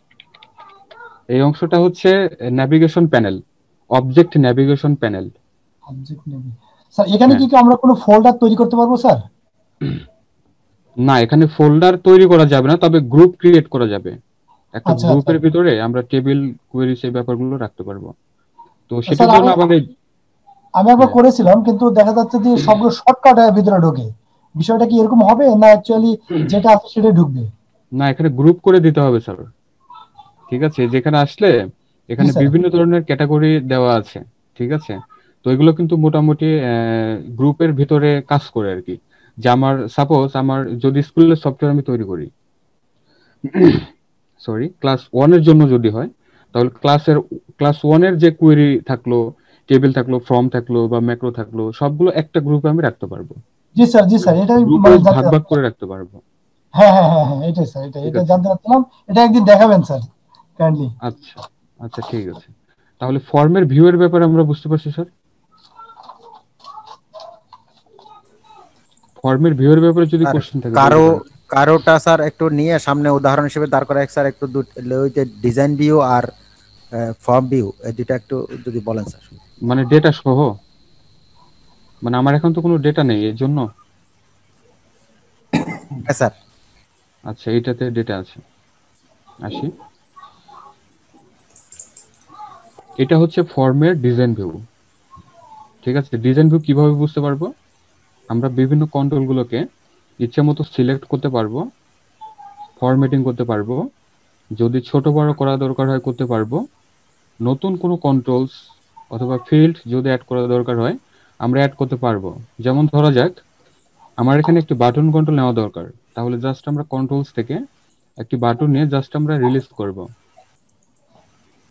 এই অংশটা হচ্ছে navigation panel, object navigation panel. Object navigation sir, এখানে কি আমরা কোনো ফোল্ডার তৈরি করতে পারবো স্যার? না, এখানে ফোল্ডার তৈরি করা যাবে না, তবে গ্রুপ ক্রিয়েট করা যাবে। একটা গ্রুপের ভিতরে আমরা টেবিল, কোয়েরি সেই ব্যাপারগুলো রাখতে পারবো। তো সেটার জন্য আমাদের আমি একবার করেছিলাম, কিন্তু দেখা যাচ্ছে যে সবগুলো শর্টকাট ভিতরে ঢোকে। বিষয়টা কি এরকম হবে না অ্যাকচুয়ালি যেটা আছে সেটাই ঢুকবে? না, এখানে গ্রুপ করে দিতে হবে স্যার, ঠিক আছে। যেখানে আসলে এখানে বিভিন্ন ধরনের ক্যাটাগরি দেওয়া আছে, ঠিক আছে। তো এগুলো কিন্তু মোটামুটি গ্রুপের ভিতরে কাজ করে আর কি। যে আমার সাপোজ আমার যদি স্কুলের সফটওয়্যার আমি তৈরি করি, সরি ক্লাস 1 এর জন্য যদি হয়, তাহলে ক্লাস 1 এর যে কোয়েরি থাকলো, টেবিল থাকলো, ফর্ম থাকলো বা ম্যাক্রো থাকলো, সবগুলো একটা গ্রুপে আমি রাখতে পারবো। জি স্যার এটাই গ্রুপে মানে ভাগ ভাগ করে রাখতে পারবো। হ্যাঁ এটাই স্যার, এটা জানতে চাচ্ছিলাম, এটা একদিন দেখাবেন স্যার কাইন্ডলি। আচ্ছা আচ্ছা ঠিক আছে, তাহলে ফর্মের ভিউ এর ব্যাপারে আমরা বুঝতে পারছি স্যার। ফর্মের ভিউ এর ব্যাপারে যদি কোশ্চেন থাকে কারোটা স্যার একটু নিয়ে সামনে উদাহরণ হিসেবে দাঁড় করা স্যার, একটু ওই যে ডিজাইন ভিউ আর ফর্ম ভিউ এই দুটো একটু যদি বলেন স্যার। মানে ডেটা সহ, মানে আমার এখন তো কোনো ডেটা নেই এর জন্য। হ্যাঁ স্যার। আচ্ছা এইটাতে ডেটা আছে, আসি। এটা হচ্ছে ফর্মের ডিজাইন ভিউ, ঠিক আছে। ডিজাইন ভিউ কিভাবে বুঝতে পারবো? আমরা বিভিন্ন কন্ট্রোলগুলোকে ইচ্ছা মতো সিলেক্ট করতে পারবো, ফরম্যাটিং করতে পারবো, যদি ছোট বড় করা দরকার হয় করতে পারবো, নতুন কোনো কন্ট্রোলস অথবা ফিল্ড যদি অ্যাড করা দরকার হয় আমরা অ্যাড করতে পারবো। যেমন ধরা যাক আমার এখানে একটি বাটন কন্ট্রোল নেওয়া দরকার, তাহলে জাস্ট আমরা কন্ট্রোলস থেকে একটি বাটন নিয়ে জাস্ট আমরা রিলিজ করব,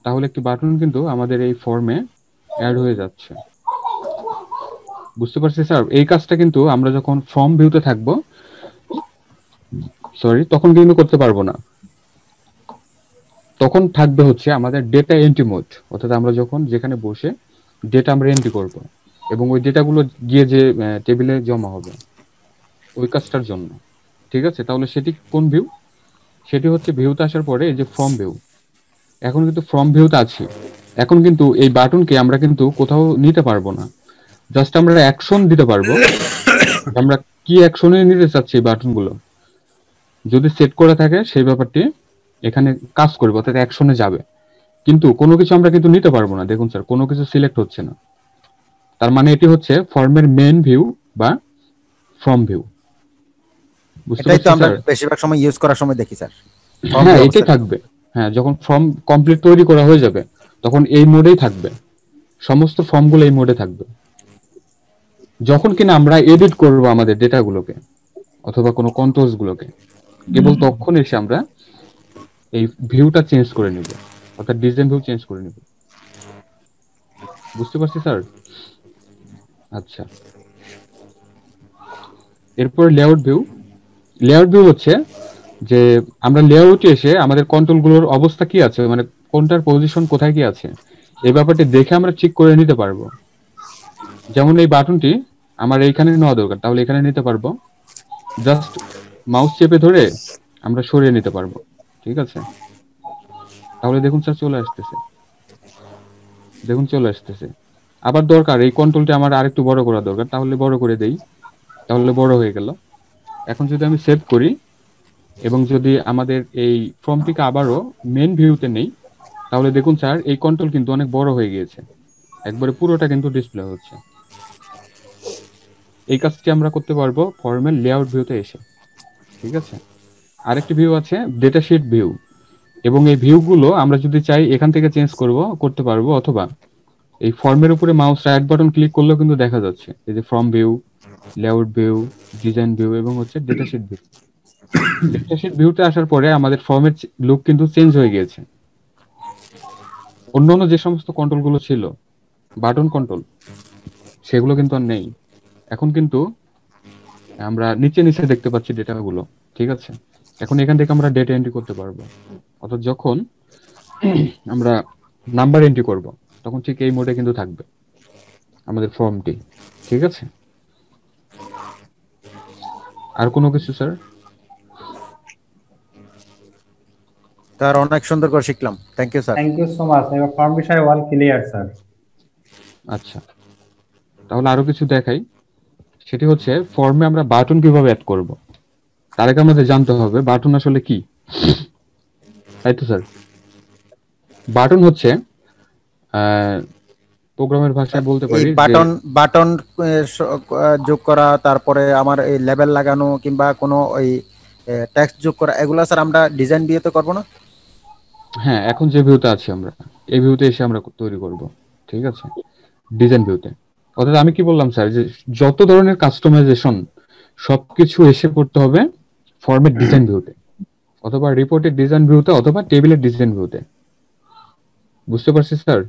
তাহলে একটি বাটন কিন্তু আমাদের এই ফর্মে অ্যাড হয়ে যাচ্ছে। বুঝতে পারছি স্যার? এই কাজটা কিন্তু আমরা যখন ফর্ম ভিউতে থাকবো তখন কিন্তু করতে পারবো না, তখন থাকবে হচ্ছে আমাদের ডেটা এন্ট্রি মোড, অর্থাৎ আমরা যখন যেখানে বসে ডেটা আমরা এন্ট্রি করব এবং ওই ডেটাগুলো গিয়ে যে টেবিলে জমা হবে ওই কাজটার জন্য, ঠিক আছে। তাহলে সেটি কোন ভিউ? সেটি হচ্ছে ভিউতে আসার পরে এই যে ফর্ম ভিউ। এখন কিন্তু ফর্ম ভিউতে আছি, এখন কিন্তু এই বাটনকে আমরা কিন্তু কোথাও নিতে পারবো না, জাস্ট আমরা অ্যাকশন দিতে পারবো, আমরা কি অ্যাকশনে নিতে চাচ্ছি এই বাটনগুলো যদি সেট করে থাকে সেই ব্যাপারটি এখানে কাজ করবে, অর্থাৎ অ্যাকশনে যাবে। কিন্তু কোনো কিছু আমরা কিন্তু নিতে পারবো না, দেখুন স্যার কোনো কিছু সিলেক্ট হচ্ছে না, তার মানে এটি হচ্ছে ফর্মের মেইন ভিউ বা ফর্ম ভিউ। এটাই তো আমরা বেশিরভাগ সময় ইউজ করার সময় দেখি স্যার। হ্যাঁ এটাই থাকবে, হ্যাঁ যখন ফর্ম কমপ্লিট তৈরি করা হয়ে যাবে তখন এই মোডেই থাকবে, সমস্ত ফর্মগুলো এই মোডে থাকবে। যখন কিনা আমরা এডিট করব আমাদের ডেটাগুলোকে অথবা কোনো কন্ট্রোলস গুলোকে, কেবল তখন এসে আমরা এই ভিউটা চেঞ্জ করে নিব, অর্থাৎ ডিজাইন ভিউ চেঞ্জ করে নিব। বুঝতে পারছি স্যার? আচ্ছা, এরপর লেআউট ভিউ। লেআউট ভিউ হচ্ছে যে আমরা লেআউটে এসে আমাদের কন্ট্রোলগুলোর অবস্থা কি আছে, মানে কোনটার পজিশন কোথায় কি আছে এই ব্যাপারটি দেখে আমরা ঠিক করে নিতে পারবো। যেমন এই বাটনটি আমার এইখানে নেওয়া দরকার, তাহলে এখানে নিতে পারবো, জাস্ট মাউস চেপে ধরে আমরা সরিয়ে নিতে পারবো, ঠিক আছে। তাহলে দেখুন স্যার চলে আসতেছে, দেখুন চলে আসতেছে। আবার দরকার এই কন্ট্রোলটা আমার আরেকটু বড় করা দরকার, তাহলে বড় করে দেই, তাহলে বড় হয়ে গেল। এখন যদি আমি সেভ করি এবং যদি আমাদের এই ফর্মটিকে আবারও মেন ভিউতে নেই, তাহলে দেখুন স্যার এই কন্ট্রোল কিন্তু অনেক বড় হয়ে গিয়েছে, একবারে পুরোটা কিন্তু ডিসপ্লে হচ্ছে। এই কাজটি আমরা করতে পারবো ফর্মের লেআউট ভিউতে এসে, ঠিক আছে। আরেকটি ভিউ আছে ডেটা শিট ভিউ, এবং এই ভিউগুলো আমরা যদি চাই এখান থেকে চেঞ্জ করতে পারবো, অথবা এই ফর্মের উপরে মাউস রাইট বাটন ক্লিক করলেও কিন্তু দেখা যাচ্ছে এই যে form view, layout view, design view এবং হচ্ছে data sheet view. Data sheet ভিউতে আসার পরে আমাদের ফর্মের লুক কিন্তু চেঞ্জ হয়ে গিয়েছে। অন্যান্য যে সমস্ত কন্ট্রোলগুলো ছিল বাটন কন্ট্রোল সেগুলো কিন্তু আর নেই, এখন কিন্তু আমরা নিচে নিচে দেখতে পাচ্ছি ডেটাগুলো, ঠিক আছে। এখন এখান থেকে আমরা ডেটা এন্ট্রি করতে পারবো, অর্থাৎ যখন আমরা নাম্বার এন্ট্রি করব তখন ঠিক এই মোডে কিন্তু থাকবে আমাদের ফর্মটি, ঠিক আছে। আর কোনো কিছু স্যার? স্যার অনেক সুন্দর করে শিখলাম, thank you sir. Thank you so much. এবার ফর্ম বিষয়ে ওয়াল ক্লিয়ার স্যার। আচ্ছা, তাহলে আরো কিছু দেখাই, সেটি হচ্ছে ফর্মে আমরা বাটন কিভাবে অ্যাড করব। তার আগে আমাদের জানতে হবে বাটন আসলে কি, তাই তো স্যার? বাটন হচ্ছে প্রোগ্রামের ভাষায় বলতে পারি বাটন যোগ করা, তারপরে আমার এই লেবেল লাগানো কিংবা কোনো ওই টেক্সট যোগ করা, এগুলা স্যার আমরা ডিজাইন ভিউতে করব না? হ্যাঁ, এখন যে ভিউতে আছি আমরা এই ভিউতে এসে আমরা তৈরি করব, ঠিক আছে, ডিজাইন ভিউতে। অর্থাৎ আমি কি বললাম স্যার, যে যত ধরনের কাস্টমাইজেশন সবকিছু এসে করতে হবে ফর্মের ডিজাইন ভিউতে, অথবা রিপোর্টের ডিজাইন ভিউতে, অথবা টেবিলের ডিজাইন ভিউতে। বুঝতে পারছি স্যার?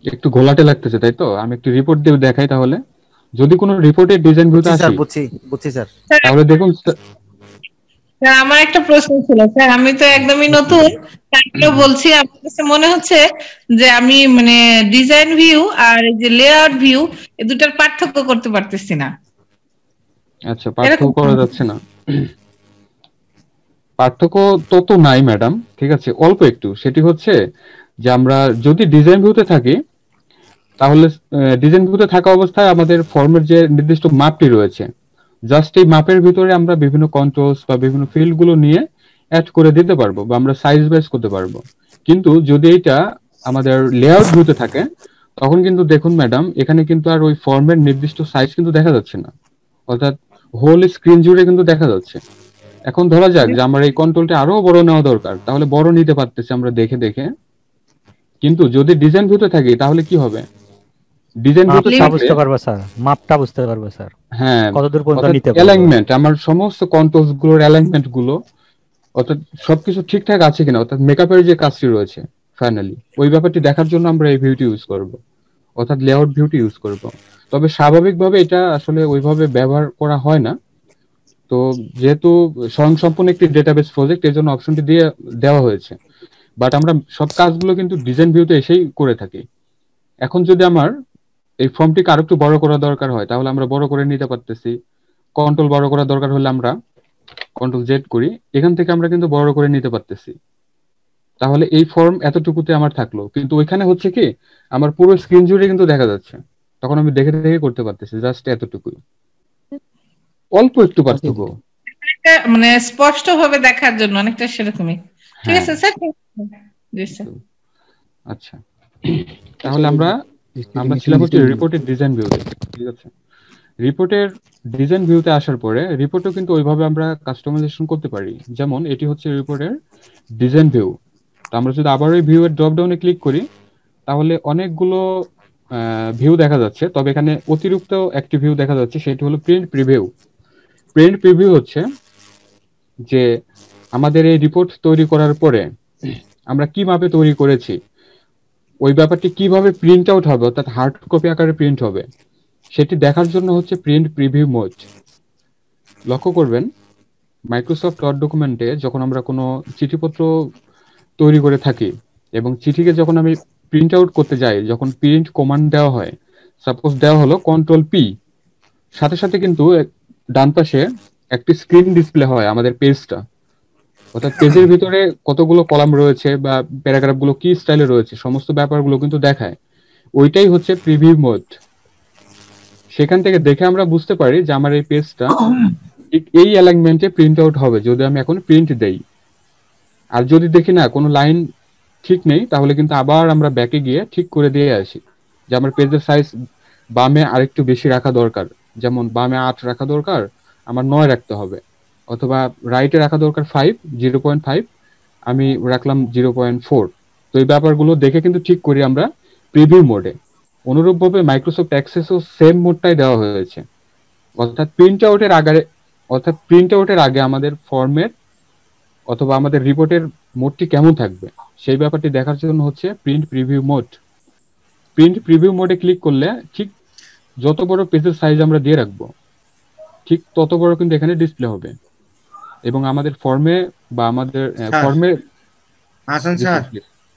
একটু ঘোলাটে লাগতেছে, তাই তো? আমি একটু রিপোর্ট দিয়ে দেখাই তাহলে। যদি কোনো রিপোর্টের ডিজাইন ভিউতে আসি, বুঝছি স্যার। তাহলে দেখুন স্যার আমার একটা প্রশ্ন ছিল স্যার, আমি তো একদমই নতুন, তারপরেও বলছি আমার কাছে মনে হচ্ছে যে আমি মানে ডিজাইন ভিউ আর এই যে লেআউট ভিউ এই দুটার পার্থক্য করতে পারতেছি না। আচ্ছা, পার্থক্য করা যাচ্ছে না? পার্থক্য তত নাই ম্যাডাম, ঠিক আছে, অল্প একটু। সেটি হচ্ছে যে আমরা যদি ডিজাইন ভিউতে থাকি, তাহলে ডিজাইন ভিউতে থাকা অবস্থায় আমাদের ফর্মের যে নির্দিষ্ট মাপটি রয়েছে, জাস্ট এই মাপের ভিতরে আমরা বিভিন্ন কন্ট্রোলস বা বিভিন্ন ফিল্ড গুলো নিয়ে অ্যাড করে দিতে পারবো বা আমরা সাইজ ওয়াইজ করতে পারবো। কিন্তু যদি এটা আমাদের লেআউট ভিউতে থাকে, তখন কিন্তু দেখুন ম্যাডাম, এখানে কিন্তু আর ওই ফর্মের নির্দিষ্ট সাইজ কিন্তু দেখা যাচ্ছে না, অর্থাৎ হোল স্ক্রিন জুড়ে কিন্তু দেখা যাচ্ছে। এখন ধরা যাক যে আমার এই কন্ট্রোলটা আরো বড় নেওয়া দরকার, তাহলে বড় নিতে পারতেছি আমরা দেখে দেখে। কিন্তু যদি ডিজাইন ভিউতে থাকি তাহলে কি হবে? ডিজাইন ভিউতে বুঝতে পারবো স্যার, মাপটা বুঝতে পারবো স্যার, হ্যাঁ, কতদূর পর্যন্ত নিতে পারবো, অ্যালাইনমেন্ট, আমার সমস্ত কন্ট্রোলস গুলোর অ্যালাইনমেন্ট গুলো, অর্থাৎ সবকিছু ঠিকঠাক আছে কিনা, অর্থাৎ মেকআপের যে কাজটি রয়েছে ফাইনালি ওই ব্যাপারটি দেখার জন্য আমরা এই ভিউটি ইউজ করব, অর্থাৎ লেআউট ভিউটি ইউজ করব। তবে স্বাভাবিকভাবে এটা আসলে ওইভাবে ব্যবহার করা হয় না। তো যেহেতু স্বয়ংসম্পূর্ণ একটি ডেটাবেস প্রজেক্ট, এর জন্য অপশনটি দিয়ে দেওয়া হয়েছে, বাট আমরা সব কাজগুলো কিন্তু ডিজাইন ভিউতে এসেই করে থাকি। এখন যদি আমার এই ফর্মটিকে আরেকটু বড় করা দরকার হয়, তাহলে আমরা বড় করে নিতে পারতেছি। কন্ট্রোল বড় করা দরকার হলে আমরা কন্ট্রোল জেড করি, এখান থেকে আমরা কিন্তু বড় করে নিতে পারতেছি। তাহলে এই ফর্ম এতটুকুতে আমার থাকলো, কিন্তু ওইখানে হচ্ছে কি আমার পুরো স্ক্রিন জুড়ে কিন্তু দেখা যাচ্ছে, তখন আমি দেখে দেখে করতে পারতেছি, জাস্ট এতটুকুই, অল্প একটু পার্থক্য। মানে স্পষ্ট ভাবে দেখার জন্য অনেকটা সেরকমই। ঠিক আছে স্যার, জি স্যার। আচ্ছা, তাহলে আমরা ছিলাম হচ্ছে রিপোর্টের ডিজাইন ভিউতে। ঠিক আছে, রিপোর্টের ডিজাইন ভিউতে আসার পরে রিপোর্টও কিন্তু ওইভাবে আমরা কাস্টমাইজেশন করতে পারি। যেমন এটি হচ্ছে রিপোর্টের ডিজাইন ভিউ। তো আমরা যদি আবার ওই ভিউ এর ড্রপ ডাউনে ক্লিক করি, তাহলে অনেকগুলো ভিউ দেখা যাচ্ছে। তবে এখানে অতিরিক্ত একটি ভিউ দেখা যাচ্ছে, সেটি হলো প্রিন্ট প্রিভিউ। প্রিন্ট প্রিভিউ হচ্ছে যে আমাদের এই রিপোর্ট তৈরি করার পরে আমরা কিভাবে তৈরি করেছি, ওই ব্যাপারটি কিভাবে প্রিন্ট আউট হবে, অর্থাৎ হার্ড কপি আকারে প্রিন্ট হবে, সেটি দেখার জন্য হচ্ছে প্রিন্ট প্রিভিউ মোড। লক্ষ্য করবেন মাইক্রোসফট ওয়ার্ড ডকুমেন্টে যখন আমরা কোনো চিঠিপত্র তৈরি করে থাকি এবং চিঠিকে যখন আমি প্রিন্ট আউট করতে যাই, যখন প্রিন্ট কমান্ড দেওয়া হয়, সাপোজ দেওয়া হলো কন্ট্রোল পি, সাথে সাথে কিন্তু ডান পাশে একটি স্ক্রিন ডিসপ্লে হয় আমাদের পেজটা, অর্থাৎ পেজের ভিতরে কতগুলো কলাম রয়েছে বা প্যারাগ্রাফগুলো কি স্টাইলে রয়েছে সমস্ত ব্যাপারগুলো কিন্তু দেখায়। ওইটাই হচ্ছে প্রিভিউ মোড। সেখান থেকে দেখে আমরা বুঝতে পারি যে আমার এই পেজটা ঠিক এই অ্যালাইনমেন্টে প্রিন্ট আউট হবে যদি আমি এখন প্রিন্ট দেই। আর যদি দেখি না কোনো লাইন ঠিক নেই, তাহলে কিন্তু আবার আমরা ব্যাকে গিয়ে ঠিক করে দিয়ে আসি যে আমার পেজের সাইজ বামে আরেকটু বেশি রাখা দরকার, যেমন বামে 8 রাখা দরকার, আমার 9 রাখতে হবে, অথবা রাইটে রাখা দরকার 0.5, আমি রাখলাম 0.4। তো এই ব্যাপারগুলো দেখে কিন্তু ঠিক করি আমরা প্রিভিউ মোডে। অনুরূপভাবে মাইক্রোসফট অ্যাক্সেসও সেম মোডটাই দেওয়া হয়েছে, অর্থাৎ প্রিন্ট আউটের আগে আমাদের ফর্মের অথবা আমাদের রিপোর্টের মোডটি কেমন থাকবে সেই ব্যাপারটি দেখার জন্য হচ্ছে print preview mode. Print preview মোডে ক্লিক করলে ঠিক যত বড় পেজের সাইজ আমরা দিয়ে রাখবো, ঠিক তত বড় কিন্তু এখানে ডিসপ্লে হবে এবং আমাদের ফর্মে বা আমাদের ফর্মে হাসান স্যার